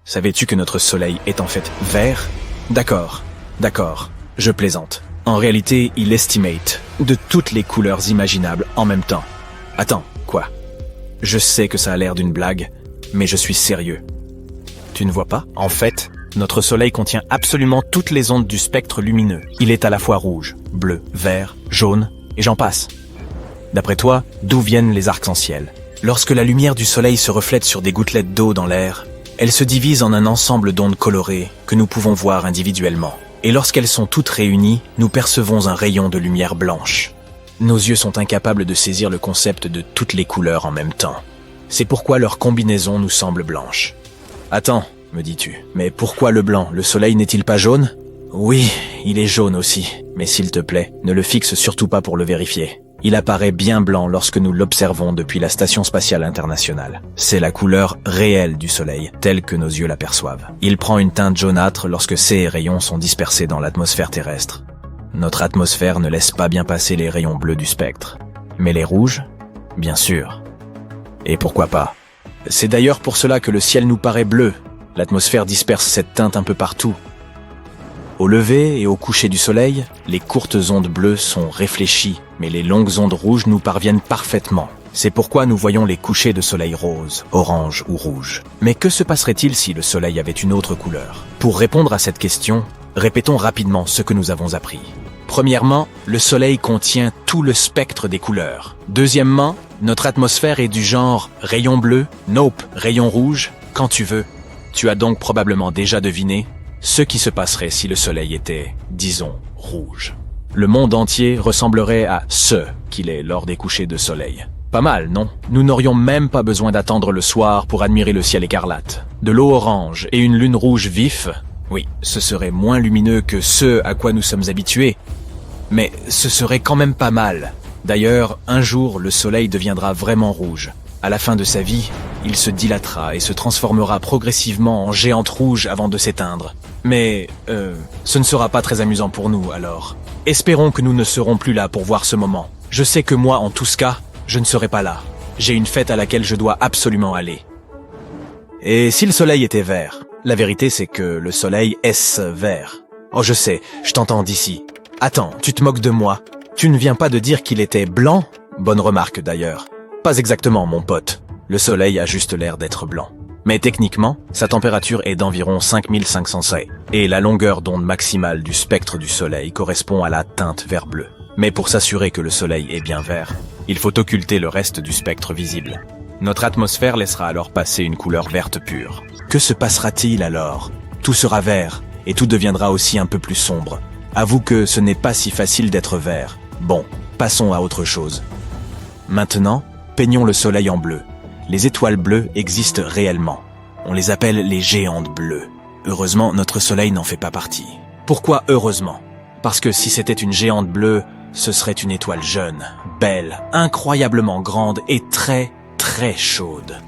Savais-tu que notre soleil est en fait vert? D'accord, je plaisante. En réalité, il estimate de toutes les couleurs imaginables en même temps. Attends, quoi? Je sais que ça a l'air d'une blague, mais je suis sérieux. Tu ne vois pas? En fait, notre soleil contient absolument toutes les ondes du spectre lumineux. Il est à la fois rouge, bleu, vert, jaune, et j'en passe. D'après toi, d'où viennent les arcs-en-ciel? Lorsque la lumière du soleil se reflète sur des gouttelettes d'eau dans l'air, elle se divise en un ensemble d'ondes colorées que nous pouvons voir individuellement. Et lorsqu'elles sont toutes réunies, nous percevons un rayon de lumière blanche. Nos yeux sont incapables de saisir le concept de toutes les couleurs en même temps. C'est pourquoi leur combinaison nous semble blanche. Attends, me dis-tu, mais pourquoi le blanc? Le soleil n'est-il pas jaune? Oui, il est jaune aussi, mais s'il te plaît, ne le fixe surtout pas pour le vérifier. Il apparaît bien blanc lorsque nous l'observons depuis la Station spatiale internationale. C'est la couleur réelle du soleil, telle que nos yeux l'aperçoivent. Il prend une teinte jaunâtre lorsque ses rayons sont dispersés dans l'atmosphère terrestre. Notre atmosphère ne laisse pas bien passer les rayons bleus du spectre. Mais les rouges? Bien sûr. Et pourquoi pas? C'est d'ailleurs pour cela que le ciel nous paraît bleu. L'atmosphère disperse cette teinte un peu partout. Au lever et au coucher du soleil, les courtes ondes bleues sont réfléchies, mais les longues ondes rouges nous parviennent parfaitement. C'est pourquoi nous voyons les couchers de soleil rose, orange ou rouge. Mais que se passerait-il si le soleil avait une autre couleur? Pour répondre à cette question, répétons rapidement ce que nous avons appris. Premièrement, le soleil contient tout le spectre des couleurs. Deuxièmement, notre atmosphère est du genre rayon bleu, nope, rayon rouge, quand tu veux. Tu as donc probablement déjà deviné ce qui se passerait si le soleil était, disons, rouge. Le monde entier ressemblerait à ce qu'il est lors des couchers de soleil. Pas mal, non? Nous n'aurions même pas besoin d'attendre le soir pour admirer le ciel écarlate. De l'eau orange et une lune rouge vif, oui, ce serait moins lumineux que ce à quoi nous sommes habitués, mais ce serait quand même pas mal. D'ailleurs, un jour, le soleil deviendra vraiment rouge. À la fin de sa vie, il se dilatera et se transformera progressivement en géante rouge avant de s'éteindre. Mais, ce ne sera pas très amusant pour nous, alors. Espérons que nous ne serons plus là pour voir ce moment. Je sais que moi, en tout cas, je ne serai pas là. J'ai une fête à laquelle je dois absolument aller. Et si le soleil était vert? La vérité, c'est que le soleil est vert. Oh, je sais, je t'entends d'ici. Attends, tu te moques de moi? Tu ne viens pas de dire qu'il était blanc? Bonne remarque, d'ailleurs. Pas exactement, mon pote. Le soleil a juste l'air d'être blanc. Mais techniquement, sa température est d'environ 5500 C, et la longueur d'onde maximale du spectre du soleil correspond à la teinte vert-bleu. Mais pour s'assurer que le soleil est bien vert, il faut occulter le reste du spectre visible. Notre atmosphère laissera alors passer une couleur verte pure. Que se passera-t-il alors? Tout sera vert, et tout deviendra aussi un peu plus sombre. Avoue que ce n'est pas si facile d'être vert. Bon, passons à autre chose. Maintenant, peignons le soleil en bleu. Les étoiles bleues existent réellement. On les appelle les géantes bleues. Heureusement, notre soleil n'en fait pas partie. Pourquoi heureusement? Parce que si c'était une géante bleue, ce serait une étoile jeune, belle, incroyablement grande et très, très chaude.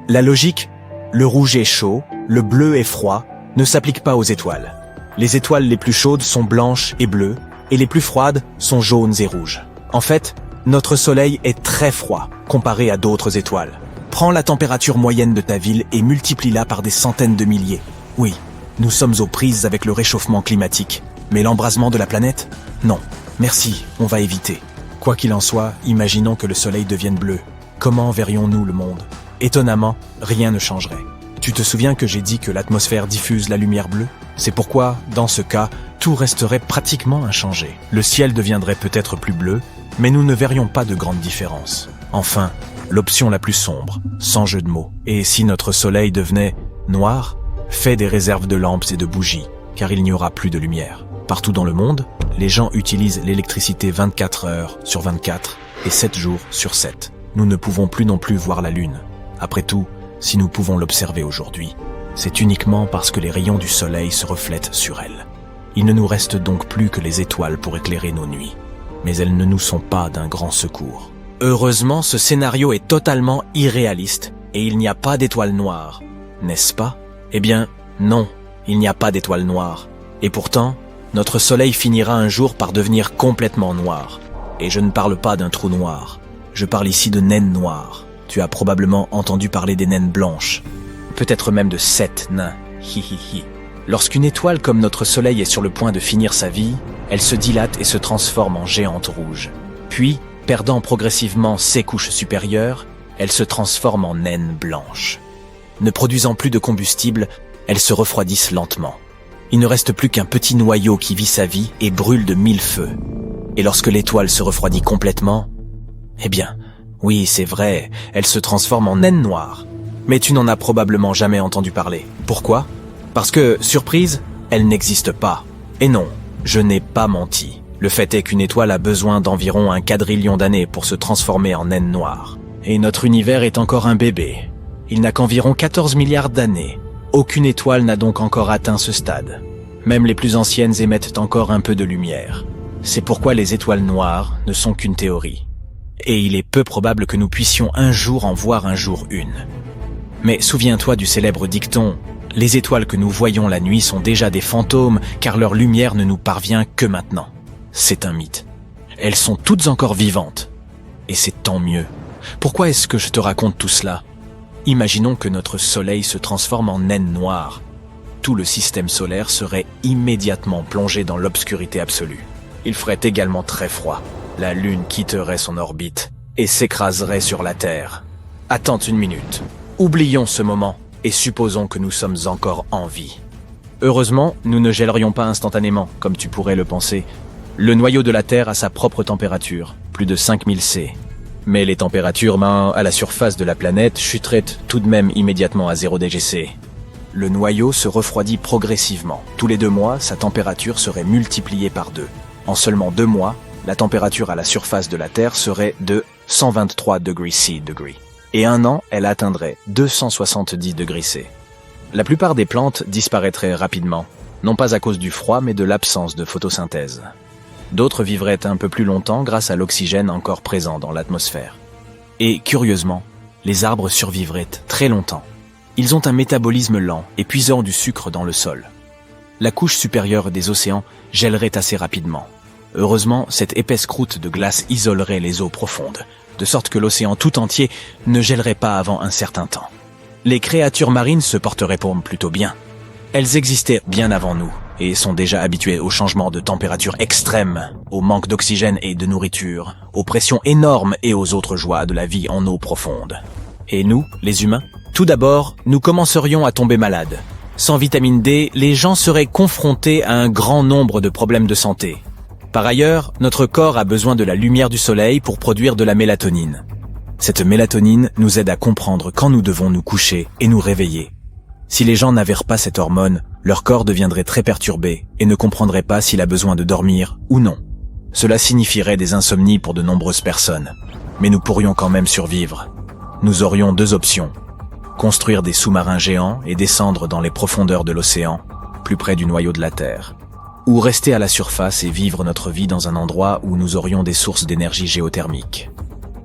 La logique, le rouge est chaud, le bleu est froid, ne s'applique pas aux étoiles. Les étoiles les plus chaudes sont blanches et bleues, et les plus froides sont jaunes et rouges. En fait, notre soleil est très froid comparé à d'autres étoiles. Prends la température moyenne de ta ville et multiplie-la par des centaines de milliers. Oui, nous sommes aux prises avec le réchauffement climatique. Mais l'embrasement de la planète? Non. Merci, on va éviter. Quoi qu'il en soit, imaginons que le soleil devienne bleu. Comment verrions-nous le monde? Étonnamment, rien ne changerait. Tu te souviens que j'ai dit que l'atmosphère diffuse la lumière bleue? C'est pourquoi, dans ce cas, tout resterait pratiquement inchangé. Le ciel deviendrait peut-être plus bleu, mais nous ne verrions pas de grande différence. Enfin, l'option la plus sombre, sans jeu de mots. Et si notre soleil devenait noir? Fais des réserves de lampes et de bougies, car il n'y aura plus de lumière. Partout dans le monde, les gens utilisent l'électricité 24 heures sur 24 et 7 jours sur 7. Nous ne pouvons plus non plus voir la Lune. Après tout, si nous pouvons l'observer aujourd'hui, c'est uniquement parce que les rayons du soleil se reflètent sur elle. Il ne nous reste donc plus que les étoiles pour éclairer nos nuits. Mais elles ne nous sont pas d'un grand secours. Heureusement, ce scénario est totalement irréaliste et il n'y a pas d'étoiles noires, n'est-ce pas? Eh bien, non, il n'y a pas d'étoiles noires. Et pourtant, notre soleil finira un jour par devenir complètement noir. Et je ne parle pas d'un trou noir, je parle ici de naines noires. Tu as probablement entendu parler des naines blanches, peut-être même de 7 nains. Hi hi hi. Lorsqu'une étoile comme notre Soleil est sur le point de finir sa vie, elle se dilate et se transforme en géante rouge. Puis, perdant progressivement ses couches supérieures, elle se transforme en naine blanche. Ne produisant plus de combustible, elles se refroidissent lentement. Il ne reste plus qu'un petit noyau qui vit sa vie et brûle de 1000 feux. Et lorsque l'étoile se refroidit complètement, eh bien, oui, c'est vrai, elle se transforme en naine noire. Mais tu n'en as probablement jamais entendu parler. Pourquoi ? Parce que, surprise, elle n'existe pas. Et non, je n'ai pas menti. Le fait est qu'une étoile a besoin d'environ 1 quadrillion d'années pour se transformer en naine noire. Et notre univers est encore un bébé. Il n'a qu'environ 14 milliards d'années. Aucune étoile n'a donc encore atteint ce stade. Même les plus anciennes émettent encore un peu de lumière. C'est pourquoi les étoiles noires ne sont qu'une théorie. Et il est peu probable que nous puissions un jour en voir un jour une. Mais souviens-toi du célèbre dicton « Les étoiles que nous voyons la nuit sont déjà des fantômes car leur lumière ne nous parvient que maintenant ». C'est un mythe. Elles sont toutes encore vivantes. Et c'est tant mieux. Pourquoi est-ce que je te raconte tout cela ? Imaginons que notre Soleil se transforme en naine noire. Tout le système solaire serait immédiatement plongé dans l'obscurité absolue. Il ferait également très froid. La Lune quitterait son orbite et s'écraserait sur la Terre. Attends une minute. Oublions ce moment et supposons que nous sommes encore en vie. Heureusement, nous ne gèlerions pas instantanément, comme tu pourrais le penser. Le noyau de la Terre a sa propre température, plus de 5000 C. Mais les températures à la surface de la planète chuteraient tout de même immédiatement à 0 °C. Le noyau se refroidit progressivement. Tous les 2 mois, sa température serait multipliée par 2. En seulement 2 mois, la température à la surface de la Terre serait de 123 degrés C. Et 1 an, elle atteindrait 270 degrés C. La plupart des plantes disparaîtraient rapidement, non pas à cause du froid, mais de l'absence de photosynthèse. D'autres vivraient un peu plus longtemps grâce à l'oxygène encore présent dans l'atmosphère. Et curieusement, les arbres survivraient très longtemps. Ils ont un métabolisme lent et puisant du sucre dans le sol. La couche supérieure des océans gèlerait assez rapidement. Heureusement, cette épaisse croûte de glace isolerait les eaux profondes, de sorte que l'océan tout entier ne gèlerait pas avant un certain temps. Les créatures marines se porteraient plutôt bien. Elles existaient bien avant nous et sont déjà habituées aux changements de température extrêmes, au manque d'oxygène et de nourriture, aux pressions énormes et aux autres joies de la vie en eau profonde. Et nous, les humains, tout d'abord, nous commencerions à tomber malades. Sans vitamine D, les gens seraient confrontés à un grand nombre de problèmes de santé. Par ailleurs, notre corps a besoin de la lumière du soleil pour produire de la mélatonine. Cette mélatonine nous aide à comprendre quand nous devons nous coucher et nous réveiller. Si les gens n'avaient pas cette hormone, leur corps deviendrait très perturbé et ne comprendrait pas s'il a besoin de dormir ou non. Cela signifierait des insomnies pour de nombreuses personnes. Mais nous pourrions quand même survivre. Nous aurions 2 options. Construire des sous-marins géants et descendre dans les profondeurs de l'océan, plus près du noyau de la Terre. Ou rester à la surface et vivre notre vie dans un endroit où nous aurions des sources d'énergie géothermique.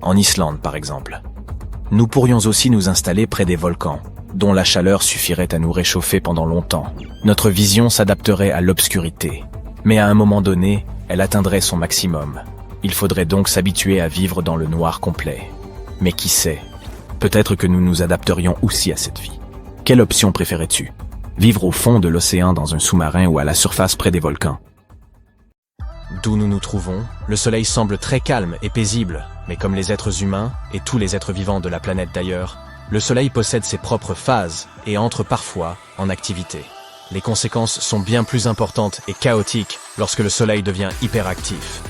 En Islande, par exemple. Nous pourrions aussi nous installer près des volcans, dont la chaleur suffirait à nous réchauffer pendant longtemps. Notre vision s'adapterait à l'obscurité. Mais à un moment donné, elle atteindrait son maximum. Il faudrait donc s'habituer à vivre dans le noir complet. Mais qui sait ? Peut-être que nous nous adapterions aussi à cette vie. Quelle option préférais-tu ? Vivre au fond de l'océan dans un sous-marin ou à la surface près des volcans ? D'où nous nous trouvons, le soleil semble très calme et paisible, mais comme les êtres humains et tous les êtres vivants de la planète d'ailleurs, le soleil possède ses propres phases et entre parfois en activité. Les conséquences sont bien plus importantes et chaotiques lorsque le soleil devient hyperactif.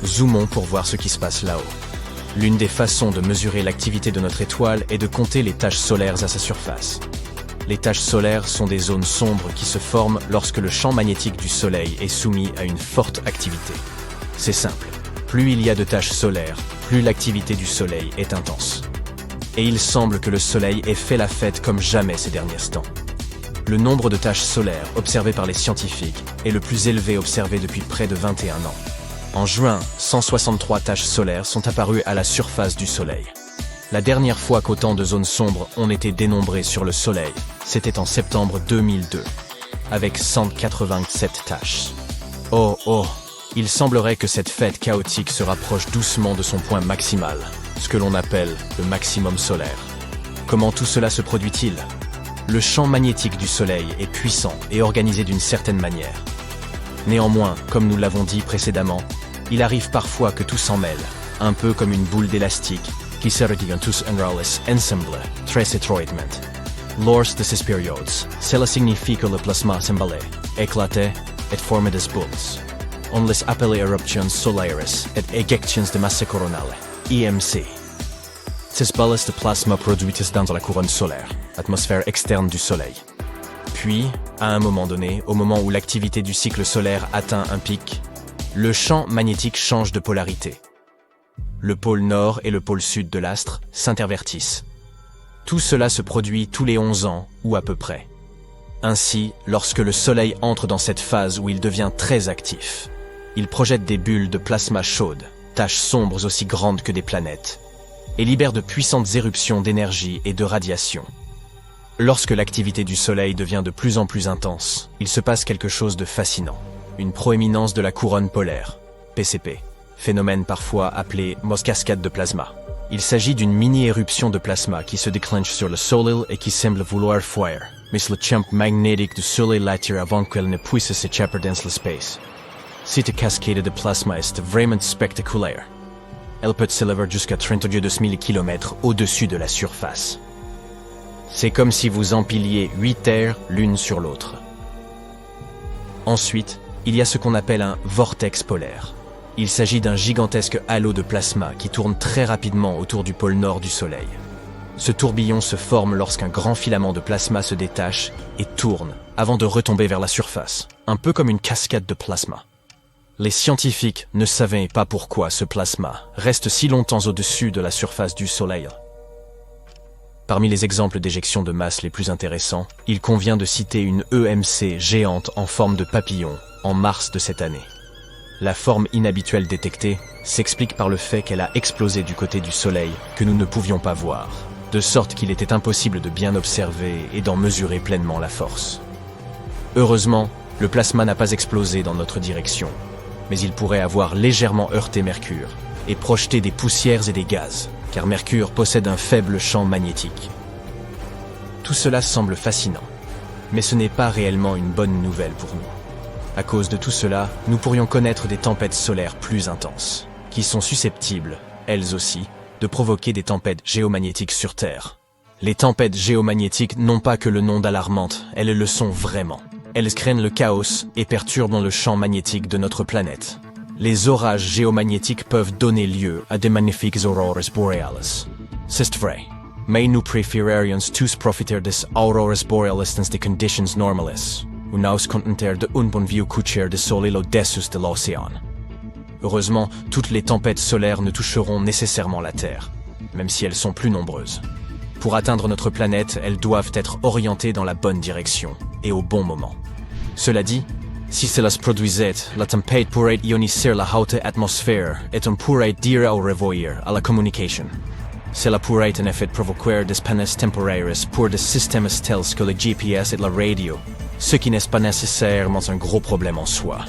Zoomons pour voir ce qui se passe là-haut. L'une des façons de mesurer l'activité de notre étoile est de compter les taches solaires à sa surface. Les taches solaires sont des zones sombres qui se forment lorsque le champ magnétique du Soleil est soumis à une forte activité. C'est simple, plus il y a de taches solaires, plus l'activité du Soleil est intense. Et il semble que le Soleil ait fait la fête comme jamais ces derniers temps. Le nombre de taches solaires observées par les scientifiques est le plus élevé observé depuis près de 21 ans. En juin, 163 taches solaires sont apparues à la surface du Soleil. La dernière fois qu'autant de zones sombres ont été dénombrées sur le Soleil, c'était en septembre 2002, avec 187 taches. Oh, il semblerait que cette fête chaotique se rapproche doucement de son point maximal, ce que l'on appelle le maximum solaire. Comment tout cela se produit-il ? Le champ magnétique du Soleil est puissant et organisé d'une certaine manière. Néanmoins, comme nous l'avons dit précédemment, il arrive parfois que tout s'en mêle, un peu comme une boule d'élastique qui se retient tous ensemble, très étroitement. Lors de ces périodes, cela signifie que le plasma s'emballe, éclate et forme des boules. On les appelle éruptions solaires et éjections de masse coronale, EMC. Ces balles de plasma produites dans la couronne solaire, atmosphère externe du Soleil. Puis, à un moment donné, au moment où l'activité du cycle solaire atteint un pic, le champ magnétique change de polarité. Le pôle nord et le pôle sud de l'astre s'intervertissent. Tout cela se produit tous les 11 ans, ou à peu près. Ainsi, lorsque le Soleil entre dans cette phase où il devient très actif, il projette des bulles de plasma chaudes, taches sombres aussi grandes que des planètes, et libère de puissantes éruptions d'énergie et de radiation. Lorsque l'activité du Soleil devient de plus en plus intense, il se passe quelque chose de fascinant. Une proéminence de la couronne polaire, PCP, phénomène parfois appelé cascade de plasma. Il s'agit d'une mini-éruption de plasma qui se déclenche sur le Soleil et qui semble vouloir fuir, mais le champ magnétique du Soleil l'attire avant qu'elle ne puisse s'échapper dans l'espace. Cette cascade de plasma est vraiment spectaculaire. Elle peut s'élever jusqu'à 32 000 km au-dessus de la surface. C'est comme si vous empiliez 8 terres l'une sur l'autre. Ensuite, il y a ce qu'on appelle un vortex polaire. Il s'agit d'un gigantesque halo de plasma qui tourne très rapidement autour du pôle nord du Soleil. Ce tourbillon se forme lorsqu'un grand filament de plasma se détache et tourne avant de retomber vers la surface, un peu comme une cascade de plasma. Les scientifiques ne savaient pas pourquoi ce plasma reste si longtemps au-dessus de la surface du Soleil. Parmi les exemples d'éjection de masse les plus intéressants, il convient de citer une EMC géante en forme de papillon en mars de cette année. La forme inhabituelle détectée s'explique par le fait qu'elle a explosé du côté du Soleil que nous ne pouvions pas voir, de sorte qu'il était impossible de bien observer et d'en mesurer pleinement la force. Heureusement, le plasma n'a pas explosé dans notre direction, mais il pourrait avoir légèrement heurté Mercure et projeté des poussières et des gaz, car Mercure possède un faible champ magnétique. Tout cela semble fascinant, mais ce n'est pas réellement une bonne nouvelle pour nous. À cause de tout cela, nous pourrions connaître des tempêtes solaires plus intenses, qui sont susceptibles, elles aussi, de provoquer des tempêtes géomagnétiques sur Terre. Les tempêtes géomagnétiques n'ont pas que le nom d'alarmantes, elles le sont vraiment. Elles créent le chaos et perturbent le champ magnétique de notre planète. Les orages géomagnétiques peuvent donner lieu à des magnifiques aurores boreales. C'est vrai, mais nous préférerions tous profiter des aurores boreales dans des conditions normales, ou nous contenter de un bon vieux coucher de soleil au-dessus de l'océan. Heureusement, toutes les tempêtes solaires ne toucheront nécessairement la Terre, même si elles sont plus nombreuses. Pour atteindre notre planète, elles doivent être orientées dans la bonne direction et au bon moment. Cela dit, si cela se produisait, la tempête pourrait ioniser la haute atmosphère et on pourrait dire au revoir à la communication. Cela pourrait en effet provoquer des pannes temporaires pour des systèmes tels que le GPS et la radio, ce qui n'est pas nécessairement un gros problème en soi,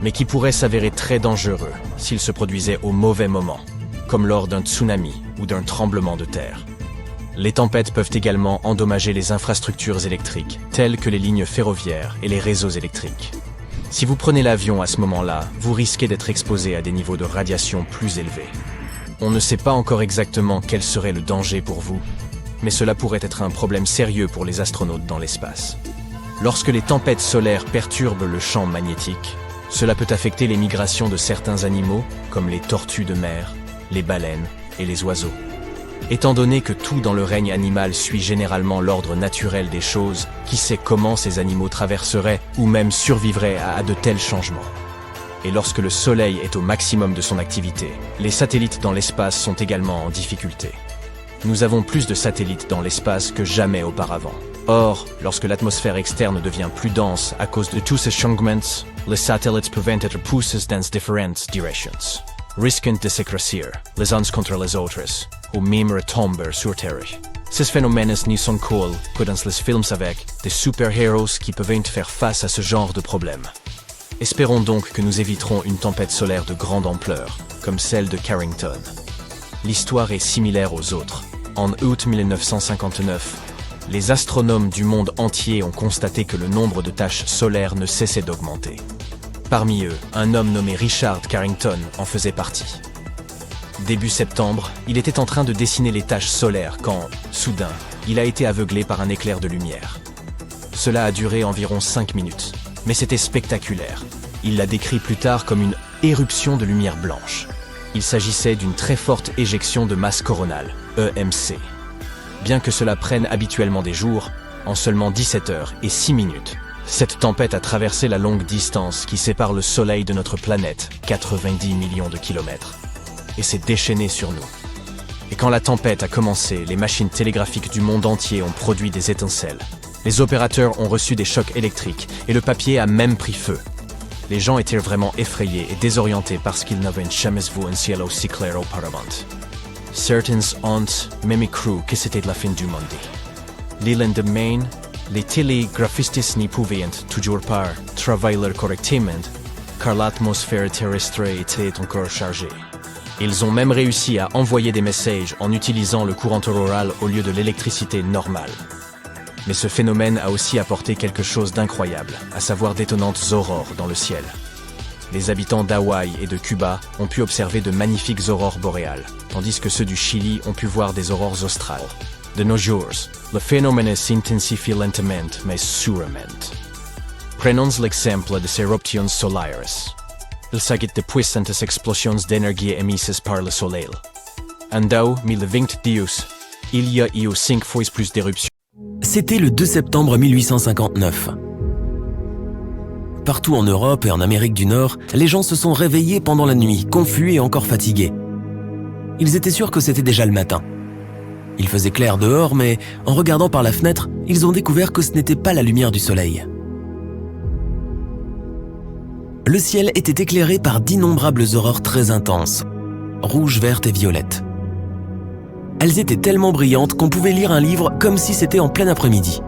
mais qui pourrait s'avérer très dangereux s'il se produisait au mauvais moment, comme lors d'un tsunami ou d'un tremblement de terre. Les tempêtes peuvent également endommager les infrastructures électriques, telles que les lignes ferroviaires et les réseaux électriques. Si vous prenez l'avion à ce moment-là, vous risquez d'être exposé à des niveaux de radiation plus élevés. On ne sait pas encore exactement quel serait le danger pour vous, mais cela pourrait être un problème sérieux pour les astronautes dans l'espace. Lorsque les tempêtes solaires perturbent le champ magnétique, cela peut affecter les migrations de certains animaux, comme les tortues de mer, les baleines et les oiseaux. Étant donné que tout dans le règne animal suit généralement l'ordre naturel des choses, qui sait comment ces animaux traverseraient ou même survivraient à de tels changements. Et lorsque le Soleil est au maximum de son activité, les satellites dans l'espace sont également en difficulté. Nous avons plus de satellites dans l'espace que jamais auparavant. Or, lorsque l'atmosphère externe devient plus dense à cause de tous ces changements, les satellites peuvent être poussés dans différentes directions, risquant de s'écraser les uns contre les autres, ou même retomber sur Terre. Ces phénomènes n'y sont que dans les films avec des super-héros qui peuvent faire face à ce genre de problème. Espérons donc que nous éviterons une tempête solaire de grande ampleur, comme celle de Carrington. L'histoire est similaire aux autres. En août 1959, les astronomes du monde entier ont constaté que le nombre de taches solaires ne cessait d'augmenter. Parmi eux, un homme nommé Richard Carrington en faisait partie. Début septembre, il était en train de dessiner les taches solaires quand, soudain, il a été aveuglé par un éclair de lumière. Cela a duré environ 5 minutes, mais c'était spectaculaire. Il l'a décrit plus tard comme une éruption de lumière blanche. Il s'agissait d'une très forte éjection de masse coronale, EMC. Bien que cela prenne habituellement des jours, en seulement 17 heures et 6 minutes, cette tempête a traversé la longue distance qui sépare le Soleil de notre planète, 90 millions de kilomètres, et s'est déchaînée sur nous. Et quand la tempête a commencé, les machines télégraphiques du monde entier ont produit des étincelles. Les opérateurs ont reçu des chocs électriques et le papier a même pris feu. Les gens étaient vraiment effrayés et désorientés parce qu'ils n'avaient jamais vu un ciel aussi clair auparavant. Certains ont même cru que c'était la fin du monde. Le lendemain, les télégraphistes n'y pouvaient toujours pas travailler correctement car l'atmosphère terrestre était encore chargée. Ils ont même réussi à envoyer des messages en utilisant le courant auroral au lieu de l'électricité normale. Mais ce phénomène a aussi apporté quelque chose d'incroyable, à savoir d'étonnantes aurores dans le ciel. Les habitants d'Hawaï et de Cuba ont pu observer de magnifiques aurores boréales, tandis que ceux du Chili ont pu voir des aurores australes. De nos jours, le phénomène s'intensifie lentement mais sûrement. Prenons l'exemple des éruptions solaires. Il s'agit de puissantes explosions d'énergie émises par le Soleil. En 2022, il y a eu 5 fois plus d'éruptions. C'était le 2 septembre 1859. Partout en Europe et en Amérique du Nord, les gens se sont réveillés pendant la nuit, confus et encore fatigués. Ils étaient sûrs que c'était déjà le matin. Il faisait clair dehors, mais en regardant par la fenêtre, ils ont découvert que ce n'était pas la lumière du soleil. Le ciel était éclairé par d'innombrables aurores très intenses, rouges, vertes et violettes. Elles étaient tellement brillantes qu'on pouvait lire un livre comme si c'était en plein après-midi.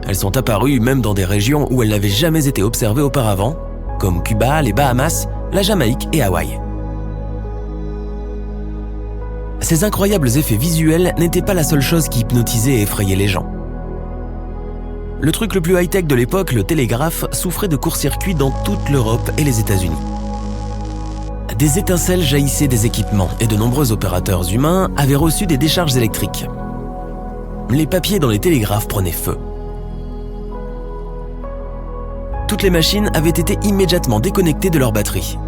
Elles sont apparues même dans des régions où elles n'avaient jamais été observées auparavant, comme Cuba, les Bahamas, la Jamaïque et Hawaï. Ces incroyables effets visuels n'étaient pas la seule chose qui hypnotisait et effrayait les gens. Le truc le plus high-tech de l'époque, le télégraphe, souffrait de court-circuit dans toute l'Europe et les États-Unis. Des étincelles jaillissaient des équipements et de nombreux opérateurs humains avaient reçu des décharges électriques. Les papiers dans les télégraphes prenaient feu. Toutes les machines avaient été immédiatement déconnectées de leur batterie.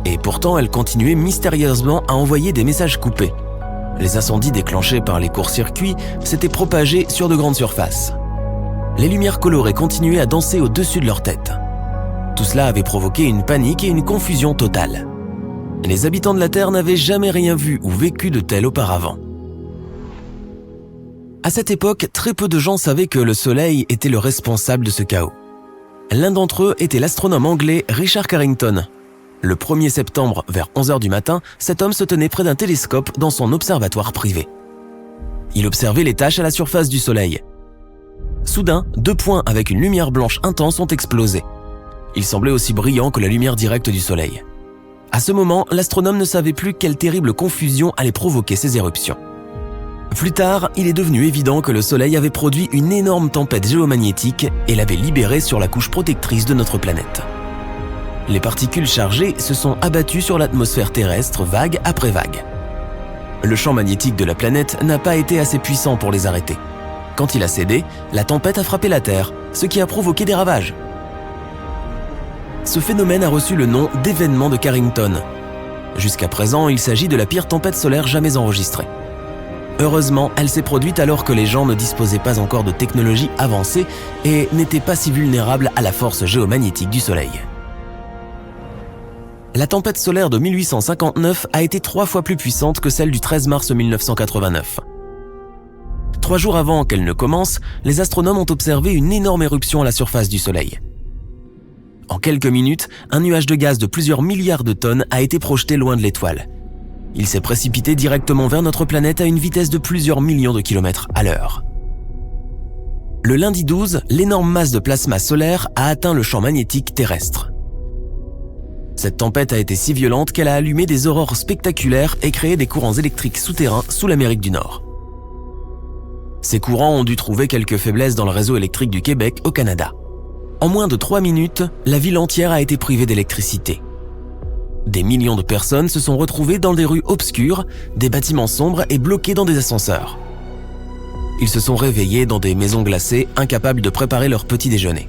Et pourtant, elles continuaient mystérieusement à envoyer des messages coupés. Les incendies déclenchés par les courts-circuits s'étaient propagés sur de grandes surfaces. Les lumières colorées continuaient à danser au-dessus de leur tête. Tout cela avait provoqué une panique et une confusion totale. Les habitants de la Terre n'avaient jamais rien vu ou vécu de tel auparavant. À cette époque, très peu de gens savaient que le Soleil était le responsable de ce chaos. L'un d'entre eux était l'astronome anglais Richard Carrington. Le 1er septembre, vers 11h du matin, cet homme se tenait près d'un télescope dans son observatoire privé. Il observait les taches à la surface du Soleil. Soudain, 2 points avec une lumière blanche intense ont explosé. Ils semblaient aussi brillants que la lumière directe du Soleil. À ce moment, l'astronome ne savait plus quelle terrible confusion allait provoquer ces éruptions. Plus tard, il est devenu évident que le Soleil avait produit une énorme tempête géomagnétique et l'avait libérée sur la couche protectrice de notre planète. Les particules chargées se sont abattues sur l'atmosphère terrestre vague après vague. Le champ magnétique de la planète n'a pas été assez puissant pour les arrêter. Quand il a cédé, la tempête a frappé la Terre, ce qui a provoqué des ravages. Ce phénomène a reçu le nom d'événement de Carrington. Jusqu'à présent, il s'agit de la pire tempête solaire jamais enregistrée. Heureusement, elle s'est produite alors que les gens ne disposaient pas encore de technologies avancées et n'étaient pas si vulnérables à la force géomagnétique du Soleil. La tempête solaire de 1859 a été 3 fois plus puissante que celle du 13 mars 1989. 3 jours avant qu'elle ne commence, les astronomes ont observé une énorme éruption à la surface du Soleil. En quelques minutes, un nuage de gaz de plusieurs milliards de tonnes a été projeté loin de l'étoile. Il s'est précipité directement vers notre planète à une vitesse de plusieurs millions de kilomètres à l'heure. Le lundi 12, l'énorme masse de plasma solaire a atteint le champ magnétique terrestre. Cette tempête a été si violente qu'elle a allumé des aurores spectaculaires et créé des courants électriques souterrains sous l'Amérique du Nord. Ces courants ont dû trouver quelques faiblesses dans le réseau électrique du Québec au Canada. En moins de 3 minutes, la ville entière a été privée d'électricité. Des millions de personnes se sont retrouvées dans des rues obscures, des bâtiments sombres et bloqués dans des ascenseurs. Ils se sont réveillés dans des maisons glacées, incapables de préparer leur petit déjeuner.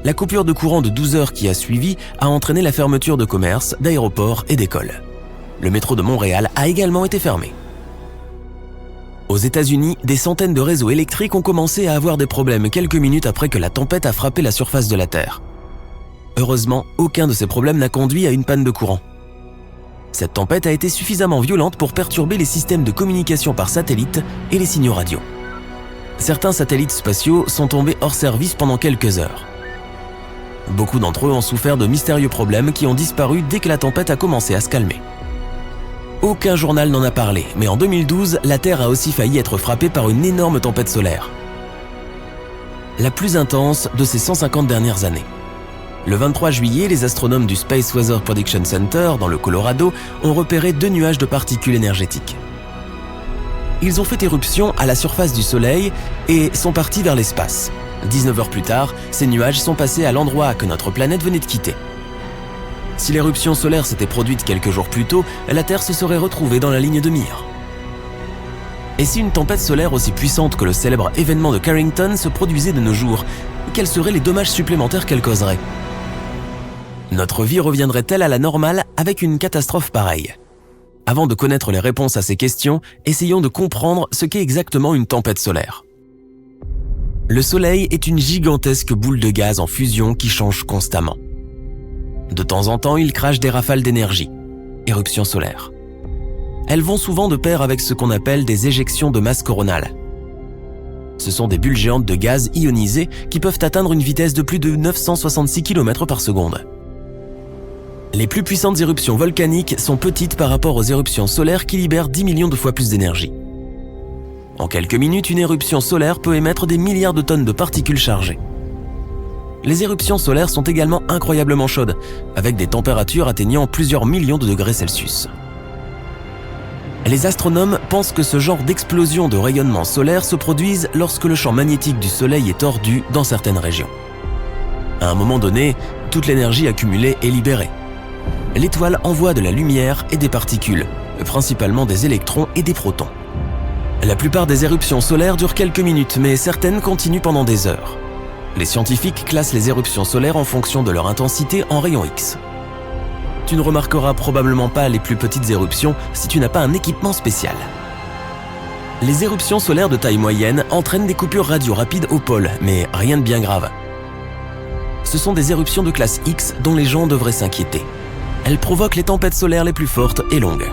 La coupure de courant de 12 heures qui a suivi a entraîné la fermeture de commerces, d'aéroports et d'écoles. Le métro de Montréal a également été fermé. Aux États-Unis, des centaines de réseaux électriques ont commencé à avoir des problèmes quelques minutes après que la tempête a frappé la surface de la Terre. Heureusement, aucun de ces problèmes n'a conduit à une panne de courant. Cette tempête a été suffisamment violente pour perturber les systèmes de communication par satellite et les signaux radio. Certains satellites spatiaux sont tombés hors service pendant quelques heures. Beaucoup d'entre eux ont souffert de mystérieux problèmes qui ont disparu dès que la tempête a commencé à se calmer. Aucun journal n'en a parlé, mais en 2012, la Terre a aussi failli être frappée par une énorme tempête solaire. La plus intense de ces 150 dernières années. Le 23 juillet, les astronomes du Space Weather Prediction Center, dans le Colorado, ont repéré 2 nuages de particules énergétiques. Ils ont fait éruption à la surface du Soleil et sont partis vers l'espace. 19 heures plus tard, ces nuages sont passés à l'endroit que notre planète venait de quitter. Si l'éruption solaire s'était produite quelques jours plus tôt, la Terre se serait retrouvée dans la ligne de mire. Et si une tempête solaire aussi puissante que le célèbre événement de Carrington se produisait de nos jours, quels seraient les dommages supplémentaires qu'elle causerait ? Notre vie reviendrait-elle à la normale avec une catastrophe pareille ? Avant de connaître les réponses à ces questions, essayons de comprendre ce qu'est exactement une tempête solaire. Le Soleil est une gigantesque boule de gaz en fusion qui change constamment. De temps en temps, il crache des rafales d'énergie, éruptions solaires. Elles vont souvent de pair avec ce qu'on appelle des éjections de masse coronale. Ce sont des bulles géantes de gaz ionisé qui peuvent atteindre une vitesse de plus de 966 km par seconde. Les plus puissantes éruptions volcaniques sont petites par rapport aux éruptions solaires qui libèrent 10 millions de fois plus d'énergie. En quelques minutes, une éruption solaire peut émettre des milliards de tonnes de particules chargées. Les éruptions solaires sont également incroyablement chaudes, avec des températures atteignant plusieurs millions de degrés Celsius. Les astronomes pensent que ce genre d'explosion de rayonnement solaire se produise lorsque le champ magnétique du Soleil est tordu dans certaines régions. À un moment donné, toute l'énergie accumulée est libérée. L'étoile envoie de la lumière et des particules, principalement des électrons et des protons. La plupart des éruptions solaires durent quelques minutes, mais certaines continuent pendant des heures. Les scientifiques classent les éruptions solaires en fonction de leur intensité en rayons X. Tu ne remarqueras probablement pas les plus petites éruptions si tu n'as pas un équipement spécial. Les éruptions solaires de taille moyenne entraînent des coupures radio rapides au pôle, mais rien de bien grave. Ce sont des éruptions de classe X dont les gens devraient s'inquiéter. Elles provoquent les tempêtes solaires les plus fortes et longues.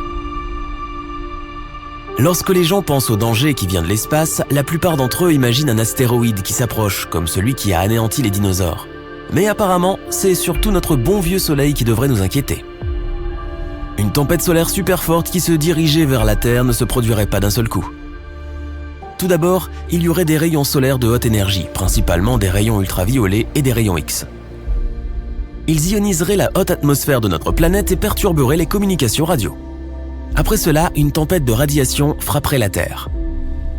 Lorsque les gens pensent au danger qui vient de l'espace, la plupart d'entre eux imaginent un astéroïde qui s'approche, comme celui qui a anéanti les dinosaures. Mais apparemment, c'est surtout notre bon vieux Soleil qui devrait nous inquiéter. Une tempête solaire super forte qui se dirigeait vers la Terre ne se produirait pas d'un seul coup. Tout d'abord, il y aurait des rayons solaires de haute énergie, principalement des rayons ultraviolets et des rayons X. Ils ioniseraient la haute atmosphère de notre planète et perturberaient les communications radio. Après cela, une tempête de radiation frapperait la Terre.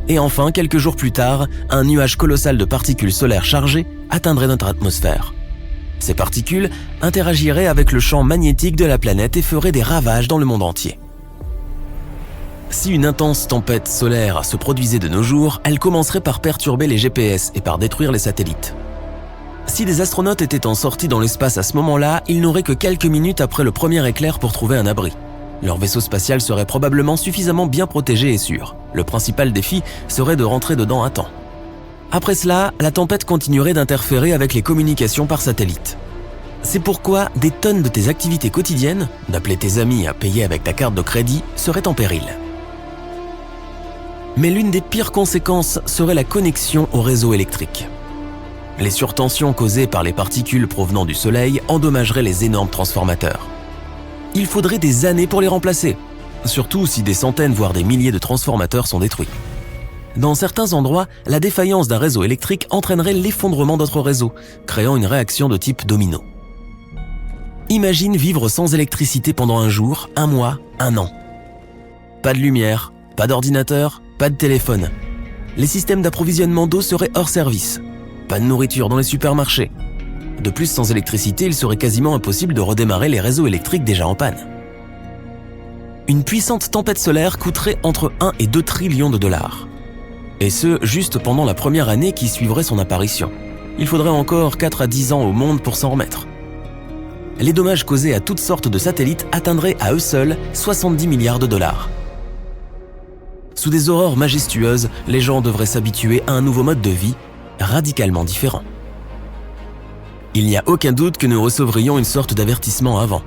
Et enfin, quelques jours plus tard, un nuage colossal de particules solaires chargées atteindrait notre atmosphère. Ces particules interagiraient avec le champ magnétique de la planète et feraient des ravages dans le monde entier. Si une intense tempête solaire se produisait de nos jours, elle commencerait par perturber les GPS et par détruire les satellites. Si des astronautes étaient en sortie dans l'espace à ce moment-là, ils n'auraient que quelques minutes après le premier éclair pour trouver un abri. Leur vaisseau spatial serait probablement suffisamment bien protégé et sûr. Le principal défi serait de rentrer dedans à temps. Après cela, la tempête continuerait d'interférer avec les communications par satellite. C'est pourquoi des tonnes de tes activités quotidiennes, d'appeler tes amis à payer avec ta carte de crédit, seraient en péril. Mais l'une des pires conséquences serait la connexion au réseau électrique. Les surtensions causées par les particules provenant du Soleil endommageraient les énormes transformateurs. Il faudrait des années pour les remplacer, surtout si des centaines voire des milliers de transformateurs sont détruits. Dans certains endroits, la défaillance d'un réseau électrique entraînerait l'effondrement d'autres réseaux, créant une réaction de type domino. Imagine vivre sans électricité pendant un jour, un mois, un an. Pas de lumière, pas d'ordinateur, pas de téléphone. Les systèmes d'approvisionnement d'eau seraient hors service. Pas de nourriture dans les supermarchés. De plus, sans électricité, il serait quasiment impossible de redémarrer les réseaux électriques déjà en panne. Une puissante tempête solaire coûterait entre 1 et 2 trillions de dollars. Et ce, juste pendant la première année qui suivrait son apparition. Il faudrait encore 4 à 10 ans au monde pour s'en remettre. Les dommages causés à toutes sortes de satellites atteindraient à eux seuls 70 milliards de dollars. Sous des aurores majestueuses, les gens devraient s'habituer à un nouveau mode de vie, radicalement différent. Il n'y a aucun doute que nous recevrions une sorte d'avertissement avant.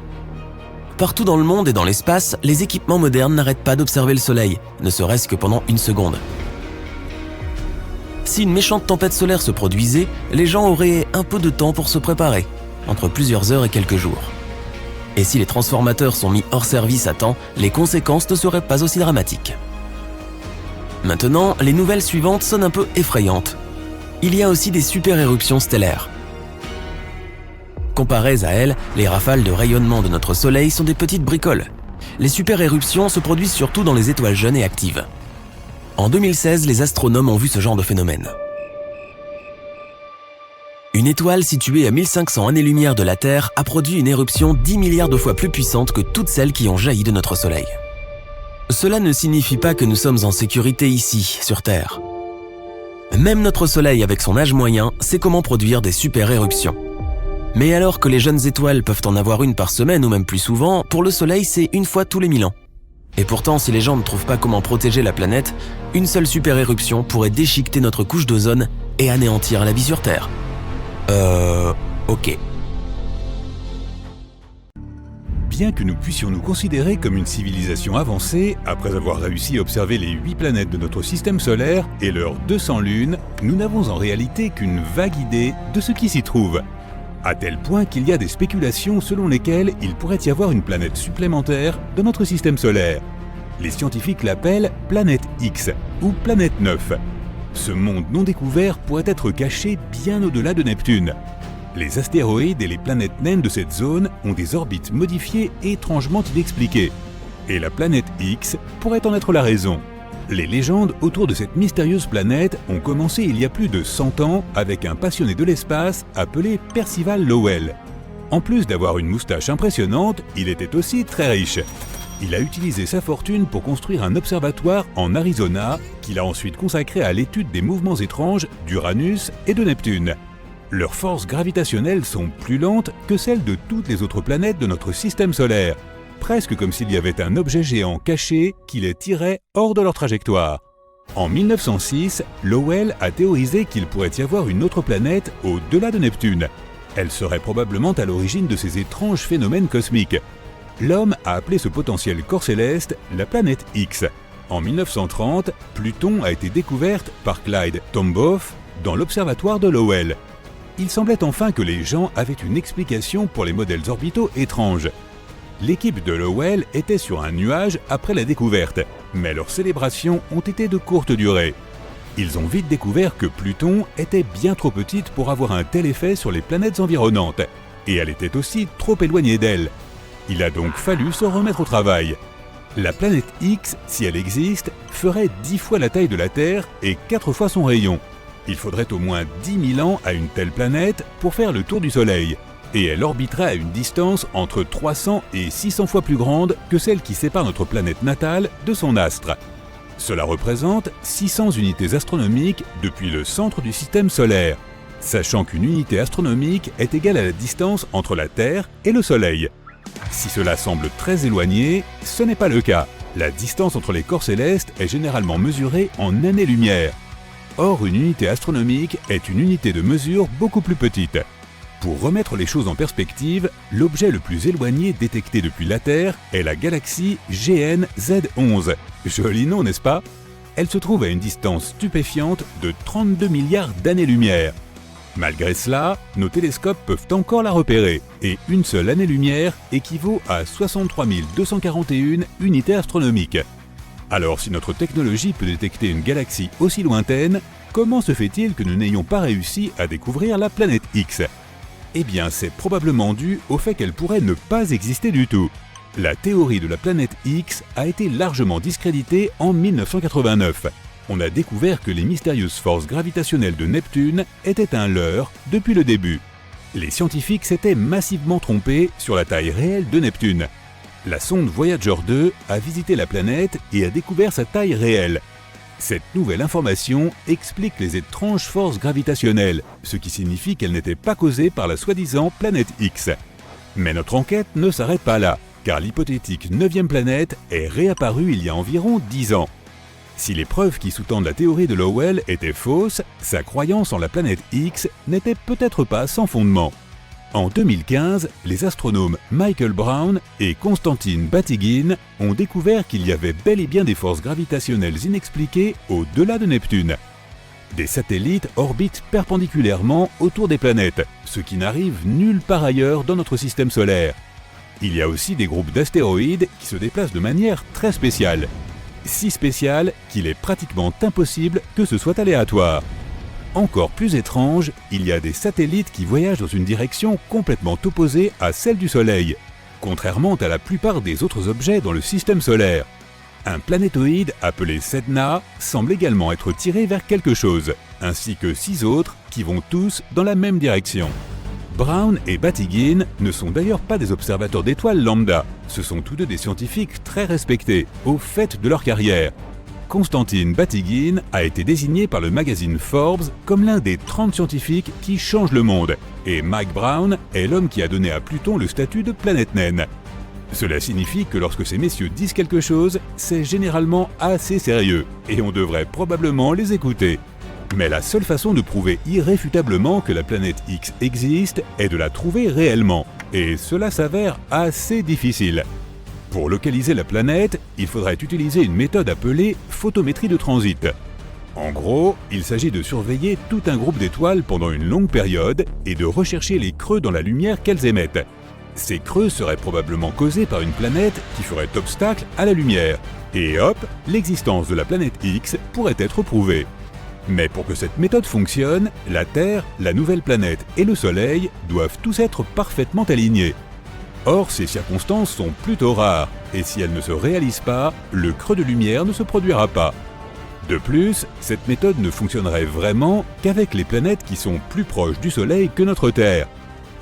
Partout dans le monde et dans l'espace, les équipements modernes n'arrêtent pas d'observer le Soleil, ne serait-ce que pendant 1 seconde. Si une méchante tempête solaire se produisait, les gens auraient un peu de temps pour se préparer, entre plusieurs heures et quelques jours. Et si les transformateurs sont mis hors service à temps, les conséquences ne seraient pas aussi dramatiques. Maintenant, les nouvelles suivantes sonnent un peu effrayantes. Il y a aussi des super-éruptions stellaires. Comparées à elles, les rafales de rayonnement de notre Soleil sont des petites bricoles. Les super-éruptions se produisent surtout dans les étoiles jeunes et actives. En 2016, les astronomes ont vu ce genre de phénomène. Une étoile située à 1500 années-lumière de la Terre a produit une éruption 10 milliards de fois plus puissante que toutes celles qui ont jailli de notre Soleil. Cela ne signifie pas que nous sommes en sécurité ici, sur Terre. Même notre Soleil, avec son âge moyen, sait comment produire des super-éruptions. Mais alors que les jeunes étoiles peuvent en avoir une par semaine ou même plus souvent, pour le Soleil, c'est 1 fois tous les 1000 ans. Et pourtant, si les gens ne trouvent pas comment protéger la planète, une seule super-éruption pourrait déchiqueter notre couche d'ozone et anéantir la vie sur Terre. Ok. Bien que nous puissions nous considérer comme une civilisation avancée, après avoir réussi à observer les 8 planètes de notre système solaire et leurs 200 lunes, nous n'avons en réalité qu'une vague idée de ce qui s'y trouve. À tel point qu'il y a des spéculations selon lesquelles il pourrait y avoir une planète supplémentaire dans notre système solaire. Les scientifiques l'appellent planète X ou planète 9. Ce monde non découvert pourrait être caché bien au-delà de Neptune. Les astéroïdes et les planètes naines de cette zone ont des orbites modifiées et étrangement inexpliquées. Et la planète X pourrait en être la raison. Les légendes autour de cette mystérieuse planète ont commencé il y a plus de 100 ans avec un passionné de l'espace appelé Percival Lowell. En plus d'avoir une moustache impressionnante, il était aussi très riche. Il a utilisé sa fortune pour construire un observatoire en Arizona qu'il a ensuite consacré à l'étude des mouvements étranges d'Uranus et de Neptune. Leurs forces gravitationnelles sont plus lentes que celles de toutes les autres planètes de notre système solaire, presque comme s'il y avait un objet géant caché qui les tirait hors de leur trajectoire. En 1906, Lowell a théorisé qu'il pourrait y avoir une autre planète au-delà de Neptune. Elle serait probablement à l'origine de ces étranges phénomènes cosmiques. L'homme a appelé ce potentiel corps céleste la planète X. En 1930, Pluton a été découverte par Clyde Tombaugh dans l'observatoire de Lowell. Il semblait enfin que les gens avaient une explication pour les modèles orbitaux étranges. L'équipe de Lowell était sur un nuage après la découverte, mais leurs célébrations ont été de courte durée. Ils ont vite découvert que Pluton était bien trop petite pour avoir un tel effet sur les planètes environnantes, et elle était aussi trop éloignée d'elle. Il a donc fallu se remettre au travail. La planète X, si elle existe, ferait 10 fois la taille de la Terre et 4 fois son rayon. Il faudrait au moins 10 000 ans à une telle planète pour faire le tour du Soleil, et elle orbiterait à une distance entre 300 et 600 fois plus grande que celle qui sépare notre planète natale de son astre. Cela représente 600 unités astronomiques depuis le centre du système solaire, sachant qu'une unité astronomique est égale à la distance entre la Terre et le Soleil. Si cela semble très éloigné, ce n'est pas le cas. La distance entre les corps célestes est généralement mesurée en années-lumière. Or, une unité astronomique est une unité de mesure beaucoup plus petite. Pour remettre les choses en perspective, l'objet le plus éloigné détecté depuis la Terre est la galaxie GN-Z11. Joli nom, n'est-ce pas? Elle se trouve à une distance stupéfiante de 32 milliards d'années-lumière. Malgré cela, nos télescopes peuvent encore la repérer, et une seule année-lumière équivaut à 63 241 unités astronomiques. Alors si notre technologie peut détecter une galaxie aussi lointaine, comment se fait-il que nous n'ayons pas réussi à découvrir la planète X? Eh bien, c'est probablement dû au fait qu'elle pourrait ne pas exister du tout. La théorie de la planète X a été largement discréditée en 1989. on a découvert que les mystérieuses forces gravitationnelles de Neptune étaient un leurre depuis le début. Les scientifiques s'étaient massivement trompés sur la taille réelle de Neptune. La sonde Voyager 2 a visité la planète et a découvert sa taille réelle. Cette nouvelle information explique les étranges forces gravitationnelles, ce qui signifie qu'elles n'étaient pas causées par la soi-disant planète X. Mais notre enquête ne s'arrête pas là, car l'hypothétique 9e planète est réapparue il y a environ 10 ans. Si les preuves qui sous-tendent la théorie de Lowell étaient fausses, sa croyance en la planète X n'était peut-être pas sans fondement. En 2015, les astronomes Michael Brown et Konstantin Batygin ont découvert qu'il y avait bel et bien des forces gravitationnelles inexpliquées au-delà de Neptune. Des satellites orbitent perpendiculairement autour des planètes, ce qui n'arrive nulle part ailleurs dans notre système solaire. Il y a aussi des groupes d'astéroïdes qui se déplacent de manière très spéciale. Si spéciale qu'il est pratiquement impossible que ce soit aléatoire. Encore plus étrange, il y a des satellites qui voyagent dans une direction complètement opposée à celle du Soleil, contrairement à la plupart des autres objets dans le système solaire. Un planétoïde appelé Sedna semble également être tiré vers quelque chose, ainsi que 6 autres qui vont tous dans la même direction. Brown et Batygin ne sont d'ailleurs pas des observateurs d'étoiles lambda, ce sont tous deux des scientifiques très respectés, au fait de leur carrière. Konstantin Batygin a été désigné par le magazine Forbes comme l'un des 30 scientifiques qui changent le monde, et Mike Brown est l'homme qui a donné à Pluton le statut de planète naine. Cela signifie que lorsque ces messieurs disent quelque chose, c'est généralement assez sérieux, et on devrait probablement les écouter. Mais la seule façon de prouver irréfutablement que la planète X existe est de la trouver réellement, et cela s'avère assez difficile. Pour localiser la planète, il faudrait utiliser une méthode appelée photométrie de transit. En gros, il s'agit de surveiller tout un groupe d'étoiles pendant une longue période et de rechercher les creux dans la lumière qu'elles émettent. Ces creux seraient probablement causés par une planète qui ferait obstacle à la lumière. Et hop, l'existence de la planète X pourrait être prouvée. Mais pour que cette méthode fonctionne, la Terre, la nouvelle planète et le Soleil doivent tous être parfaitement alignés. Or, ces circonstances sont plutôt rares, et si elles ne se réalisent pas, le creux de lumière ne se produira pas. De plus, cette méthode ne fonctionnerait vraiment qu'avec les planètes qui sont plus proches du Soleil que notre Terre,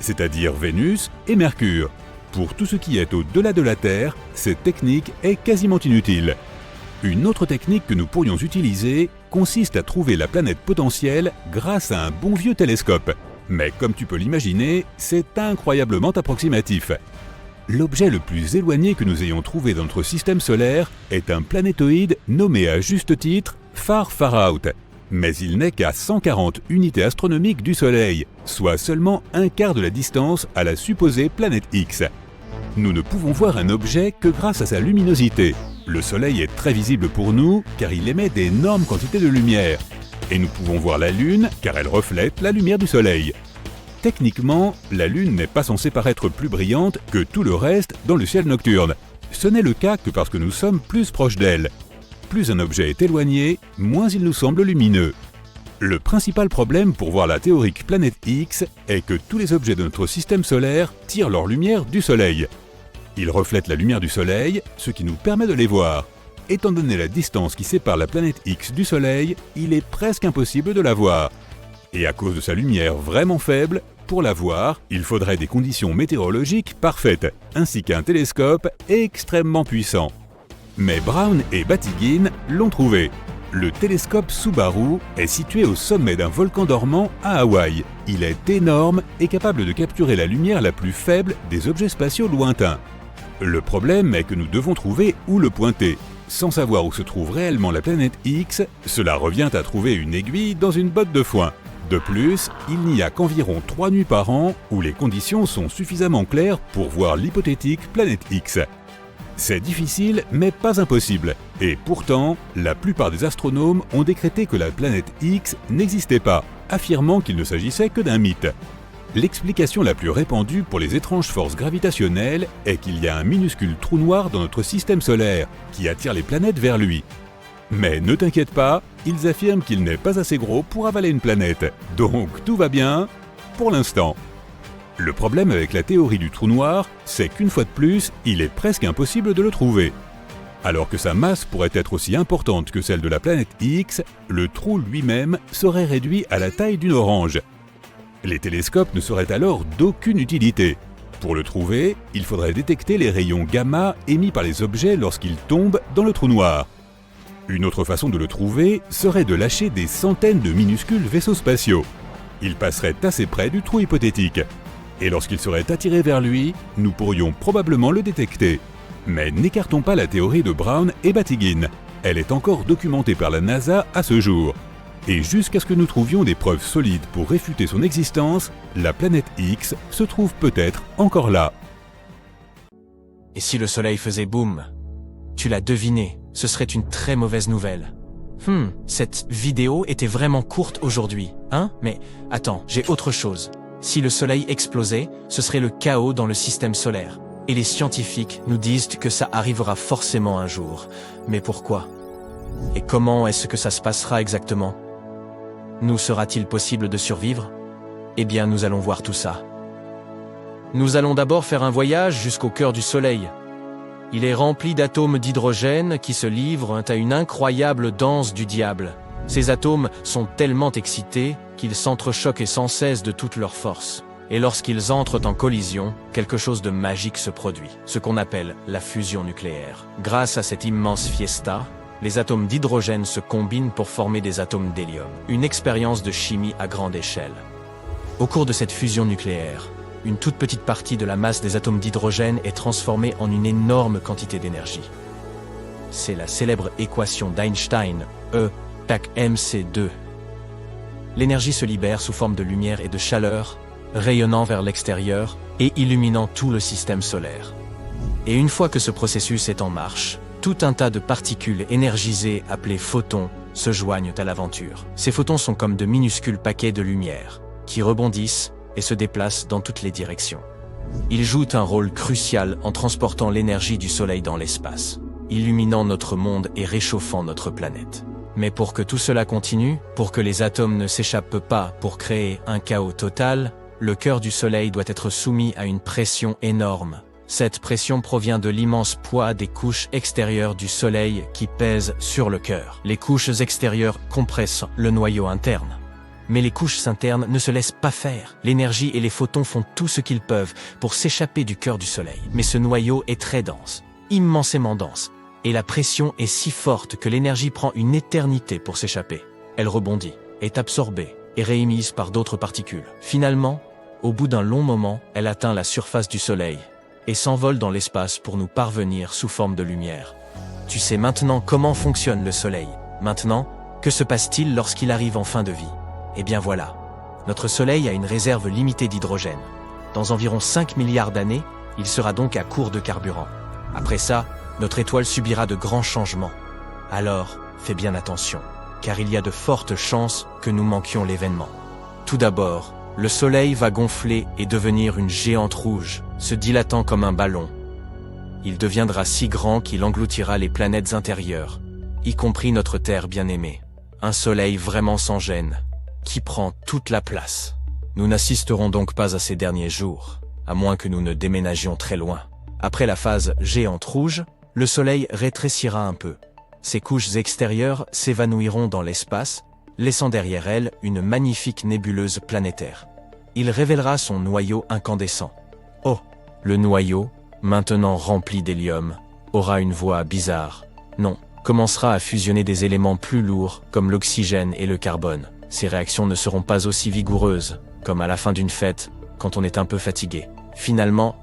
c'est-à-dire Vénus et Mercure. Pour tout ce qui est au-delà de la Terre, cette technique est quasiment inutile. Une autre technique que nous pourrions utiliser consiste à trouver la planète potentielle grâce à un bon vieux télescope. Mais comme tu peux l'imaginer, c'est incroyablement approximatif. L'objet le plus éloigné que nous ayons trouvé dans notre système solaire est un planétoïde nommé à juste titre Far Far Out. Mais il n'est qu'à 140 unités astronomiques du Soleil, soit seulement un quart de la distance à la supposée planète X. Nous ne pouvons voir un objet que grâce à sa luminosité. Le Soleil est très visible pour nous car il émet d'énormes quantités de lumière. Et nous pouvons voir la Lune car elle reflète la lumière du Soleil. Techniquement, la Lune n'est pas censée paraître plus brillante que tout le reste dans le ciel nocturne. Ce n'est le cas que parce que nous sommes plus proches d'elle. Plus un objet est éloigné, moins il nous semble lumineux. Le principal problème pour voir la théorique planète X est que tous les objets de notre système solaire tirent leur lumière du Soleil. Ils reflètent la lumière du Soleil, ce qui nous permet de les voir. Étant donné la distance qui sépare la planète X du Soleil, il est presque impossible de la voir. Et à cause de sa lumière vraiment faible, pour la voir, il faudrait des conditions météorologiques parfaites, ainsi qu'un télescope extrêmement puissant. Mais Brown et Batygin l'ont trouvé. Le télescope Subaru est situé au sommet d'un volcan dormant à Hawaï. Il est énorme et capable de capturer la lumière la plus faible des objets spatiaux lointains. Le problème est que nous devons trouver où le pointer. Sans savoir où se trouve réellement la planète X, cela revient à trouver une aiguille dans une botte de foin. De plus, il n'y a qu'environ 3 nuits par an où les conditions sont suffisamment claires pour voir l'hypothétique planète X. C'est difficile, mais pas impossible. Et pourtant, la plupart des astronomes ont décrété que la planète X n'existait pas, affirmant qu'il ne s'agissait que d'un mythe. L'explication la plus répandue pour les étranges forces gravitationnelles est qu'il y a un minuscule trou noir dans notre système solaire qui attire les planètes vers lui. Mais ne t'inquiète pas, ils affirment qu'il n'est pas assez gros pour avaler une planète, donc tout va bien pour l'instant. Le problème avec la théorie du trou noir, c'est qu'une fois de plus, il est presque impossible de le trouver. Alors que sa masse pourrait être aussi importante que celle de la planète X, le trou lui-même serait réduit à la taille d'une orange. Les télescopes ne seraient alors d'aucune utilité. Pour le trouver, il faudrait détecter les rayons gamma émis par les objets lorsqu'ils tombent dans le trou noir. Une autre façon de le trouver serait de lâcher des centaines de minuscules vaisseaux spatiaux. Ils passeraient assez près du trou hypothétique. Et lorsqu'il serait attiré vers lui, nous pourrions probablement le détecter. Mais n'écartons pas la théorie de Brown et Batygin. Elle est encore documentée par la NASA à ce jour. Et jusqu'à ce que nous trouvions des preuves solides pour réfuter son existence, la planète X se trouve peut-être encore là. Et si le soleil faisait boum? Tu l'as deviné, ce serait une très mauvaise nouvelle. Cette vidéo était vraiment courte aujourd'hui, hein? Mais attends, j'ai autre chose. Si le soleil explosait, ce serait le chaos dans le système solaire. Et les scientifiques nous disent que ça arrivera forcément un jour. Mais pourquoi? Et comment est-ce que ça se passera exactement? Nous sera-t-il possible de survivre? Eh bien, nous allons voir tout ça. Nous allons d'abord faire un voyage jusqu'au cœur du Soleil. Il est rempli d'atomes d'hydrogène qui se livrent à une incroyable danse du diable. Ces atomes sont tellement excités qu'ils s'entrechoquent sans cesse de toute leur force. Et lorsqu'ils entrent en collision, quelque chose de magique se produit, ce qu'on appelle la fusion nucléaire. Grâce à cette immense fiesta, les atomes d'hydrogène se combinent pour former des atomes d'hélium, une expérience de chimie à grande échelle. Au cours de cette fusion nucléaire, une toute petite partie de la masse des atomes d'hydrogène est transformée en une énorme quantité d'énergie. C'est la célèbre équation d'Einstein, E = mc2. L'énergie se libère sous forme de lumière et de chaleur, rayonnant vers l'extérieur et illuminant tout le système solaire. Et une fois que ce processus est en marche, tout un tas de particules énergisées appelées photons se joignent à l'aventure. Ces photons sont comme de minuscules paquets de lumière, qui rebondissent et se déplacent dans toutes les directions. Ils jouent un rôle crucial en transportant l'énergie du Soleil dans l'espace, illuminant notre monde et réchauffant notre planète. Mais pour que tout cela continue, pour que les atomes ne s'échappent pas pour créer un chaos total, le cœur du Soleil doit être soumis à une pression énorme. Cette pression provient de l'immense poids des couches extérieures du Soleil qui pèsent sur le cœur. Les couches extérieures compressent le noyau interne. Mais les couches internes ne se laissent pas faire. L'énergie et les photons font tout ce qu'ils peuvent pour s'échapper du cœur du Soleil. Mais ce noyau est très dense, immensément dense. Et la pression est si forte que l'énergie prend une éternité pour s'échapper. Elle rebondit, est absorbée et réémise par d'autres particules. Finalement, au bout d'un long moment, elle atteint la surface du Soleil et s'envole dans l'espace pour nous parvenir sous forme de lumière. Tu sais maintenant comment fonctionne le Soleil. Maintenant, que se passe-t-il lorsqu'il arrive en fin de vie? Eh bien voilà, notre Soleil a une réserve limitée d'hydrogène. Dans environ 5 milliards d'années, il sera donc à court de carburant. Après ça, notre étoile subira de grands changements. Alors, fais bien attention, car il y a de fortes chances que nous manquions l'événement. Tout d'abord, le Soleil va gonfler et devenir une géante rouge, se dilatant comme un ballon. Il deviendra si grand qu'il engloutira les planètes intérieures, y compris notre Terre bien-aimée. Un Soleil vraiment sans gêne, qui prend toute la place. Nous n'assisterons donc pas à ces derniers jours, à moins que nous ne déménagions très loin. Après la phase géante rouge, le Soleil rétrécira un peu. Ses couches extérieures s'évanouiront dans l'espace, laissant derrière elles une magnifique nébuleuse planétaire. Il révélera son noyau incandescent. Oh, le noyau, maintenant rempli d'hélium, aura une voix bizarre. Non, commencera à fusionner des éléments plus lourds comme l'oxygène et le carbone. Ces réactions ne seront pas aussi vigoureuses, comme à la fin d'une fête, quand on est un peu fatigué. Finalement,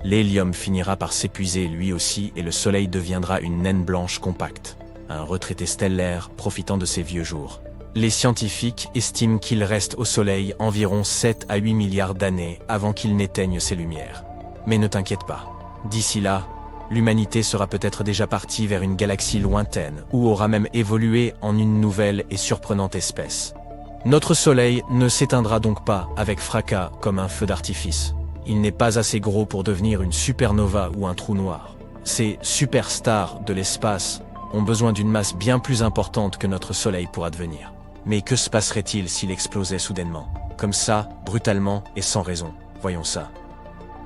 l'hélium finira par s'épuiser lui aussi et le Soleil deviendra une naine blanche compacte, un retraité stellaire profitant de ses vieux jours. Les scientifiques estiment qu'il reste au Soleil environ 7 à 8 milliards d'années avant qu'il n'éteigne ses lumières. Mais ne t'inquiète pas, d'ici là, l'humanité sera peut-être déjà partie vers une galaxie lointaine ou aura même évolué en une nouvelle et surprenante espèce. Notre Soleil ne s'éteindra donc pas avec fracas comme un feu d'artifice. Il n'est pas assez gros pour devenir une supernova ou un trou noir. Ces superstars de l'espace ont besoin d'une masse bien plus importante que notre Soleil pour advenir. Mais que se passerait-il s'il explosait soudainement? Comme ça, brutalement et sans raison. Voyons ça.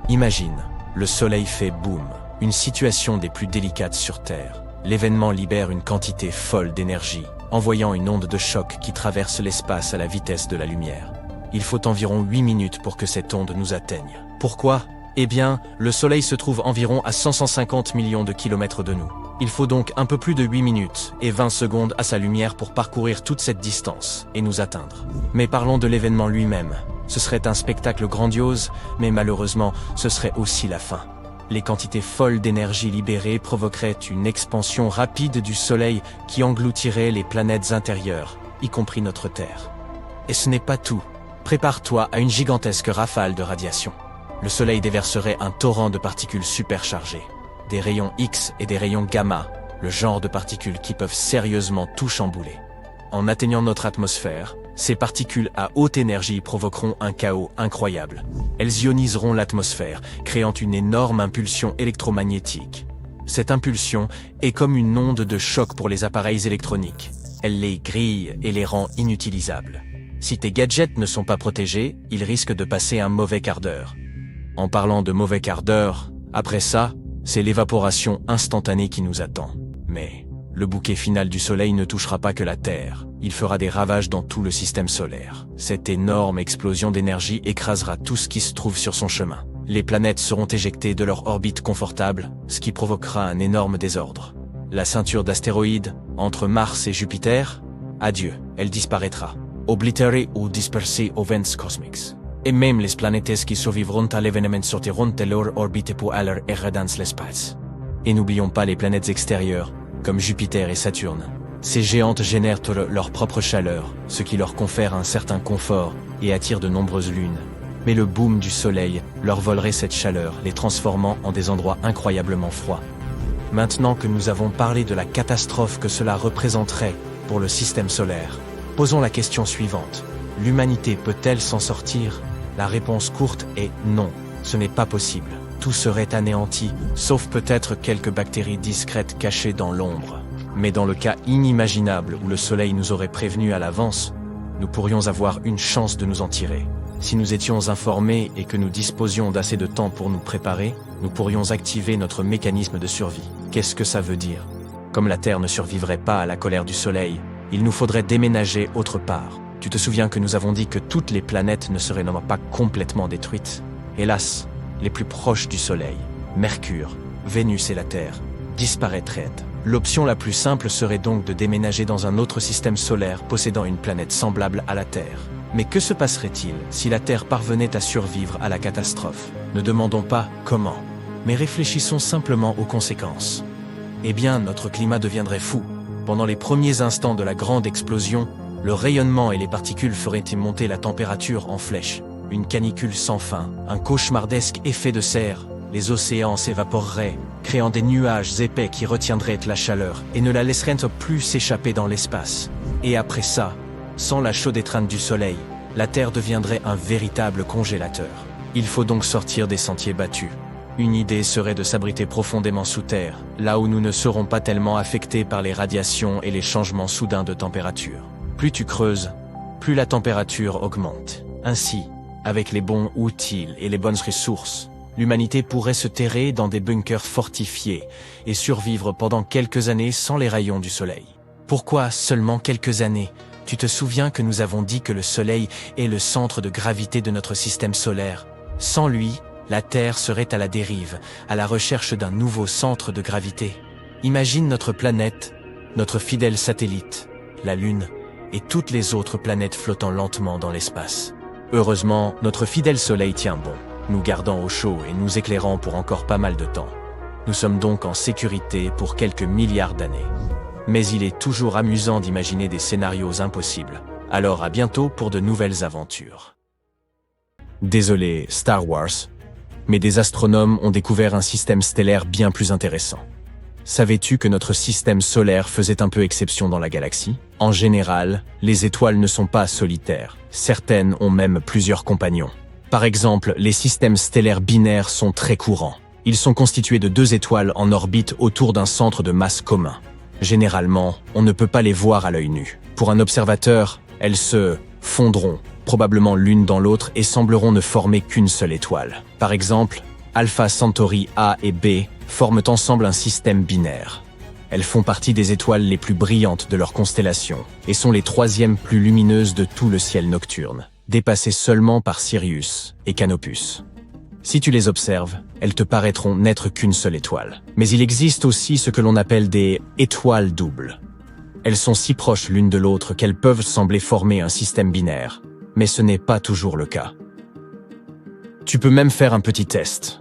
Imagine, le Soleil fait boum, une situation des plus délicates sur Terre. L'événement libère une quantité folle d'énergie, envoyant une onde de choc qui traverse l'espace à la vitesse de la lumière. Il faut environ 8 minutes pour que cette onde nous atteigne. Pourquoi ? Eh bien, le Soleil se trouve environ à 150 millions de kilomètres de nous. Il faut donc un peu plus de 8 minutes et 20 secondes à sa lumière pour parcourir toute cette distance et nous atteindre. Mais parlons de l'événement lui-même. Ce serait un spectacle grandiose, mais malheureusement, ce serait aussi la fin. Les quantités folles d'énergie libérées provoqueraient une expansion rapide du Soleil qui engloutirait les planètes intérieures, y compris notre Terre. Et ce n'est pas tout. Prépare-toi à une gigantesque rafale de radiation. Le Soleil déverserait un torrent de particules superchargées, des rayons X et des rayons gamma, le genre de particules qui peuvent sérieusement tout chambouler. En atteignant notre atmosphère, ces particules à haute énergie provoqueront un chaos incroyable. Elles ioniseront l'atmosphère, créant une énorme impulsion électromagnétique. Cette impulsion est comme une onde de choc pour les appareils électroniques. Elle les grille et les rend inutilisables. Si tes gadgets ne sont pas protégés, ils risquent de passer un mauvais quart d'heure. En parlant de mauvais quart d'heure, après ça, c'est l'évaporation instantanée qui nous attend. Mais le bouquet final du Soleil ne touchera pas que la Terre. Il fera des ravages dans tout le système solaire. Cette énorme explosion d'énergie écrasera tout ce qui se trouve sur son chemin. Les planètes seront éjectées de leur orbite confortable, ce qui provoquera un énorme désordre. La ceinture d'astéroïdes, entre Mars et Jupiter, adieu, elle disparaîtra. Oblitérée ou dispersée aux vents cosmiques. Et même les planètes qui survivront à l'événement sortiront de leur orbite pour aller errer dans l'espace. Et n'oublions pas les planètes extérieures, comme Jupiter et Saturne. Ces géantes génèrent leur propre chaleur, ce qui leur confère un certain confort et attire de nombreuses lunes. Mais le boom du Soleil leur volerait cette chaleur, les transformant en des endroits incroyablement froids. Maintenant que nous avons parlé de la catastrophe que cela représenterait pour le système solaire, posons la question suivante. L'humanité peut-elle s'en sortir ? La réponse courte est non, ce n'est pas possible. Tout serait anéanti, sauf peut-être quelques bactéries discrètes cachées dans l'ombre. Mais dans le cas inimaginable où le Soleil nous aurait prévenus à l'avance, nous pourrions avoir une chance de nous en tirer. Si nous étions informés et que nous disposions d'assez de temps pour nous préparer, nous pourrions activer notre mécanisme de survie. Qu'est-ce que ça veut dire ? Comme la Terre ne survivrait pas à la colère du Soleil, il nous faudrait déménager autre part. Tu te souviens que nous avons dit que toutes les planètes ne seraient non pas complètement détruites. Hélas, les plus proches du Soleil, Mercure, Vénus et la Terre, disparaîtraient. L'option la plus simple serait donc de déménager dans un autre système solaire possédant une planète semblable à la Terre. Mais que se passerait-il si la Terre parvenait à survivre à la catastrophe ? Ne demandons pas comment, mais réfléchissons simplement aux conséquences. Eh bien, notre climat deviendrait fou. Pendant les premiers instants de la grande explosion, le rayonnement et les particules feraient monter la température en flèche. Une canicule sans fin, un cauchemardesque effet de serre. Les océans s'évaporeraient, créant des nuages épais qui retiendraient la chaleur et ne la laisseraient plus s'échapper dans l'espace. Et après ça, sans la chaude étreinte du Soleil, la Terre deviendrait un véritable congélateur. Il faut donc sortir des sentiers battus. Une idée serait de s'abriter profondément sous terre, là où nous ne serons pas tellement affectés par les radiations et les changements soudains de température. Plus tu creuses, plus la température augmente. Ainsi, avec les bons outils et les bonnes ressources, l'humanité pourrait se terrer dans des bunkers fortifiés et survivre pendant quelques années sans les rayons du Soleil. Pourquoi seulement quelques années ? Tu te souviens que nous avons dit que le Soleil est le centre de gravité de notre système solaire. Sans lui, la Terre serait à la dérive, à la recherche d'un nouveau centre de gravité. Imagine notre planète, notre fidèle satellite, la Lune, et toutes les autres planètes flottant lentement dans l'espace. Heureusement, notre fidèle Soleil tient bon, nous gardant au chaud et nous éclairant pour encore pas mal de temps. Nous sommes donc en sécurité pour quelques milliards d'années. Mais il est toujours amusant d'imaginer des scénarios impossibles. Alors à bientôt pour de nouvelles aventures. Désolé, Star Wars, mais des astronomes ont découvert un système stellaire bien plus intéressant. Savais-tu que notre système solaire faisait un peu exception dans la galaxie ? En général, les étoiles ne sont pas solitaires. Certaines ont même plusieurs compagnons. Par exemple, les systèmes stellaires binaires sont très courants. Ils sont constitués de 2 étoiles en orbite autour d'un centre de masse commun. Généralement, on ne peut pas les voir à l'œil nu. Pour un observateur, elles se fondront, probablement l'une dans l'autre, et sembleront ne former qu'une seule étoile. Par exemple, Alpha Centauri A et B forment ensemble un système binaire. Elles font partie des étoiles les plus brillantes de leur constellation et sont les troisièmes plus lumineuses de tout le ciel nocturne, dépassées seulement par Sirius et Canopus. Si tu les observes, elles te paraîtront n'être qu'une seule étoile. Mais il existe aussi ce que l'on appelle des étoiles doubles. Elles sont si proches l'une de l'autre qu'elles peuvent sembler former un système binaire, mais ce n'est pas toujours le cas. Tu peux même faire un petit test.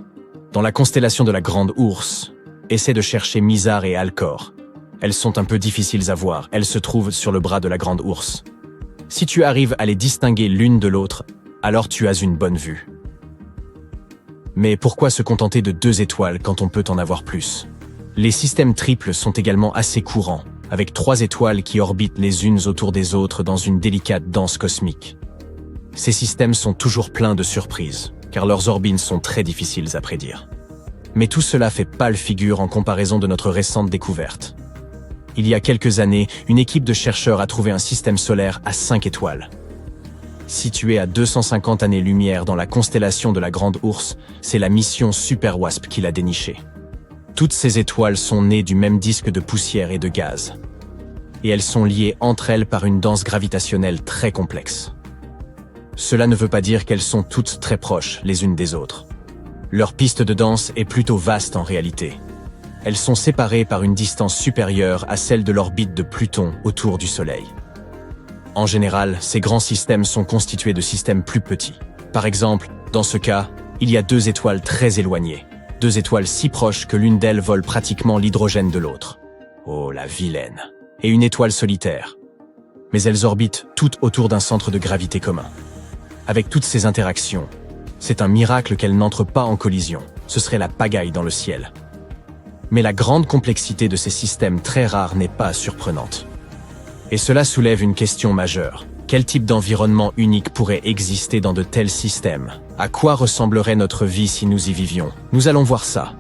Dans la constellation de la Grande Ourse, essaie de chercher Mizar et Alcor. Elles sont un peu difficiles à voir, elles se trouvent sur le bras de la Grande Ourse. Si tu arrives à les distinguer l'une de l'autre, alors tu as une bonne vue. Mais pourquoi se contenter de 2 étoiles quand on peut en avoir plus? Les systèmes triples sont également assez courants, avec 3 étoiles qui orbitent les unes autour des autres dans une délicate danse cosmique. Ces systèmes sont toujours pleins de surprises, car leurs orbines sont très difficiles à prédire. Mais tout cela fait pâle figure en comparaison de notre récente découverte. Il y a quelques années, une équipe de chercheurs a trouvé un système solaire à 5 étoiles. Situé à 250 années-lumière dans la constellation de la Grande Ourse, c'est la mission Super WASP qui l'a déniché. Toutes ces étoiles sont nées du même disque de poussière et de gaz. Et elles sont liées entre elles par une danse gravitationnelle très complexe. Cela ne veut pas dire qu'elles sont toutes très proches les unes des autres. Leur piste de danse est plutôt vaste en réalité. Elles sont séparées par une distance supérieure à celle de l'orbite de Pluton autour du Soleil. En général, ces grands systèmes sont constitués de systèmes plus petits. Par exemple, dans ce cas, il y a 2 étoiles très éloignées. 2 étoiles si proches que l'une d'elles vole pratiquement l'hydrogène de l'autre. Oh, la vilaine. Et une étoile solitaire. Mais elles orbitent toutes autour d'un centre de gravité commun. Avec toutes ces interactions, c'est un miracle qu'elles n'entrent pas en collision. Ce serait la pagaille dans le ciel. Mais la grande complexité de ces systèmes très rares n'est pas surprenante. Et cela soulève une question majeure. Quel type d'environnement unique pourrait exister dans de tels systèmes? À quoi ressemblerait notre vie si nous y vivions? Nous allons voir ça.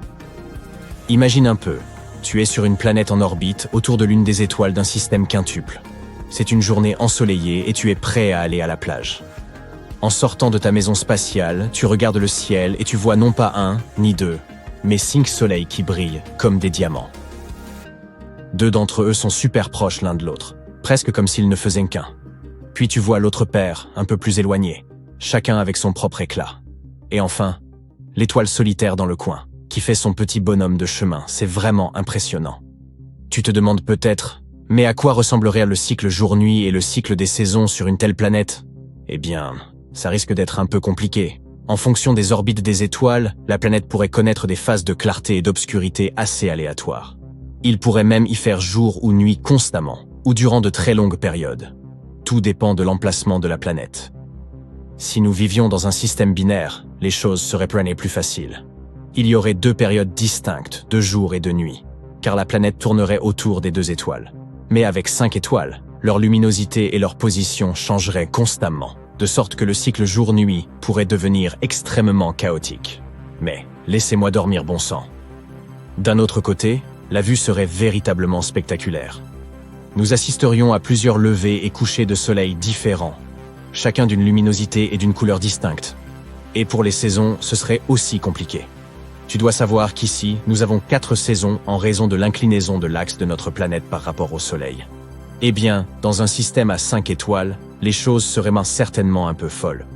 Imagine un peu. Tu es sur une planète en orbite autour de l'une des étoiles d'un système quintuple. C'est une journée ensoleillée et tu es prêt à aller à la plage. En sortant de ta maison spatiale, tu regardes le ciel et tu vois non pas 1, ni 2, mais 5 soleils qui brillent comme des diamants. 2 d'entre eux sont super proches l'un de l'autre, presque comme s'ils ne faisaient qu'un. Puis tu vois l'autre paire, un peu plus éloigné, chacun avec son propre éclat. Et enfin, l'étoile solitaire dans le coin, qui fait son petit bonhomme de chemin, c'est vraiment impressionnant. Tu te demandes peut-être, mais à quoi ressemblerait le cycle jour-nuit et le cycle des saisons sur une telle planète? Eh bien, ça risque d'être un peu compliqué. En fonction des orbites des étoiles, la planète pourrait connaître des phases de clarté et d'obscurité assez aléatoires. Il pourrait même y faire jour ou nuit constamment, ou durant de très longues périodes. Tout dépend de l'emplacement de la planète. Si nous vivions dans un système binaire, les choses seraient plus faciles. Il y aurait 2 périodes distinctes, de jour et de nuit, car la planète tournerait autour des 2 étoiles. Mais avec 5 étoiles, leur luminosité et leur position changeraient constamment, de sorte que le cycle jour-nuit pourrait devenir extrêmement chaotique. Mais laissez-moi dormir bon sang. D'un autre côté, la vue serait véritablement spectaculaire. Nous assisterions à plusieurs levées et couchers de soleil différents, chacun d'une luminosité et d'une couleur distinctes. Et pour les saisons, ce serait aussi compliqué. Tu dois savoir qu'ici, nous avons 4 saisons en raison de l'inclinaison de l'axe de notre planète par rapport au Soleil. Eh bien, dans un système à 5 étoiles, les choses seraient certainement un peu folles.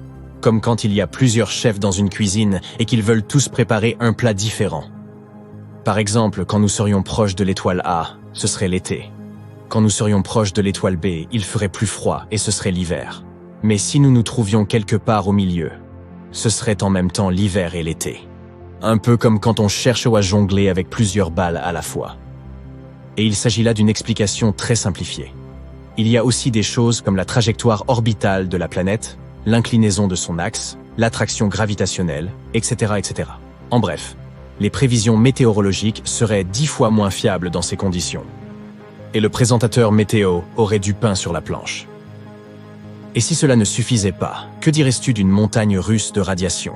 Comme quand il y a plusieurs chefs dans une cuisine et qu'ils veulent tous préparer un plat différent. Par exemple, quand nous serions proches de l'étoile A, ce serait l'été. Quand nous serions proches de l'étoile B, il ferait plus froid et ce serait l'hiver. Mais si nous nous trouvions quelque part au milieu, ce serait en même temps l'hiver et l'été. Un peu comme quand on cherche à jongler avec plusieurs balles à la fois. Et il s'agit là d'une explication très simplifiée. Il y a aussi des choses comme la trajectoire orbitale de la planète, l'inclinaison de son axe, l'attraction gravitationnelle, etc., etc. En bref, les prévisions météorologiques seraient 10 fois moins fiables dans ces conditions. Et le présentateur météo aurait du pain sur la planche. Et si cela ne suffisait pas, que dirais-tu d'une montagne russe de radiation?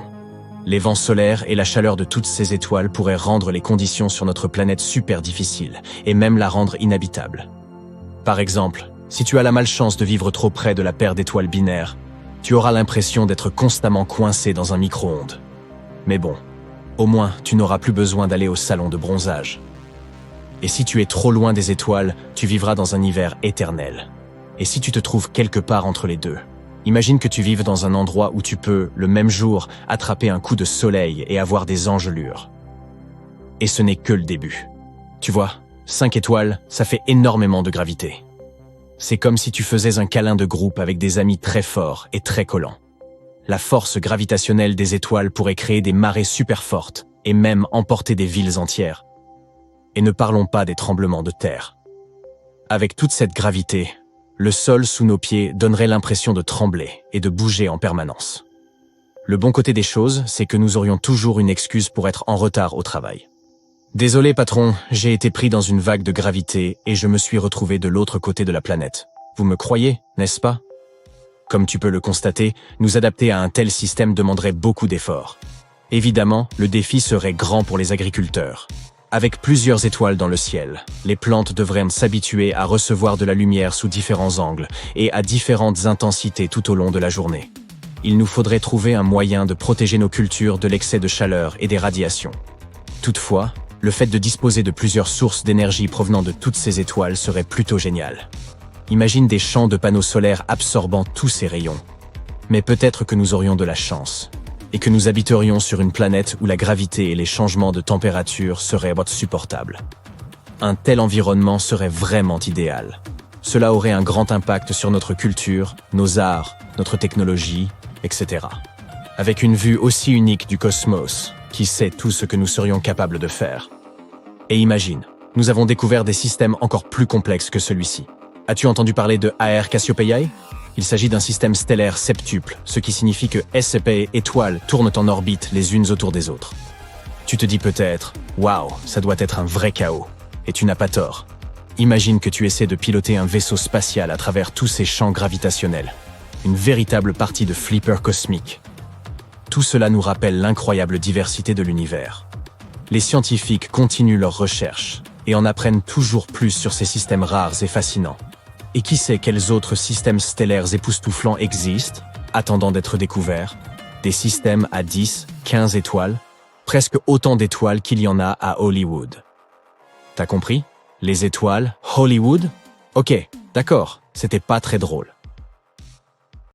Les vents solaires et la chaleur de toutes ces étoiles pourraient rendre les conditions sur notre planète super difficiles, et même la rendre inhabitable. Par exemple, si tu as la malchance de vivre trop près de la paire d'étoiles binaires, tu auras l'impression d'être constamment coincé dans un micro-ondes. Mais bon, au moins tu n'auras plus besoin d'aller au salon de bronzage. Et si tu es trop loin des étoiles, tu vivras dans un hiver éternel. Et si tu te trouves quelque part entre les deux, imagine que tu vives dans un endroit où tu peux, le même jour, attraper un coup de soleil et avoir des engelures. Et ce n'est que le début. Tu vois, 5 étoiles, ça fait énormément de gravité. C'est comme si tu faisais un câlin de groupe avec des amis très forts et très collants. La force gravitationnelle des étoiles pourrait créer des marées super fortes et même emporter des villes entières. Et ne parlons pas des tremblements de terre. Avec toute cette gravité, le sol sous nos pieds donnerait l'impression de trembler et de bouger en permanence. Le bon côté des choses, c'est que nous aurions toujours une excuse pour être en retard au travail. Désolé patron, j'ai été pris dans une vague de gravité et je me suis retrouvé de l'autre côté de la planète. Vous me croyez, n'est-ce pas? Comme tu peux le constater, nous adapter à un tel système demanderait beaucoup d'efforts. Évidemment, le défi serait grand pour les agriculteurs. Avec plusieurs étoiles dans le ciel, les plantes devraient s'habituer à recevoir de la lumière sous différents angles et à différentes intensités tout au long de la journée. Il nous faudrait trouver un moyen de protéger nos cultures de l'excès de chaleur et des radiations. Toutefois, le fait de disposer de plusieurs sources d'énergie provenant de toutes ces étoiles serait plutôt génial. Imagine des champs de panneaux solaires absorbant tous ces rayons. Mais peut-être que nous aurions de la chance, et que nous habiterions sur une planète où la gravité et les changements de température seraient supportables. Un tel environnement serait vraiment idéal. Cela aurait un grand impact sur notre culture, nos arts, notre technologie, etc. Avec une vue aussi unique du cosmos, qui sait tout ce que nous serions capables de faire. Et imagine, nous avons découvert des systèmes encore plus complexes que celui-ci. As-tu entendu parler de AR Cassiopeiae? Il s'agit d'un système stellaire septuple, ce qui signifie que SCP étoiles tournent en orbite les unes autour des autres. Tu te dis peut-être, waouh, ça doit être un vrai chaos. Et tu n'as pas tort. Imagine que tu essaies de piloter un vaisseau spatial à travers tous ces champs gravitationnels. Une véritable partie de flipper cosmique. Tout cela nous rappelle l'incroyable diversité de l'univers. Les scientifiques continuent leurs recherches et en apprennent toujours plus sur ces systèmes rares et fascinants. Et qui sait quels autres systèmes stellaires époustouflants existent, attendant d'être découverts? Des systèmes à 10, 15 étoiles, presque autant d'étoiles qu'il y en a à Hollywood. T'as compris? Les étoiles, Hollywood? Ok, d'accord, c'était pas très drôle.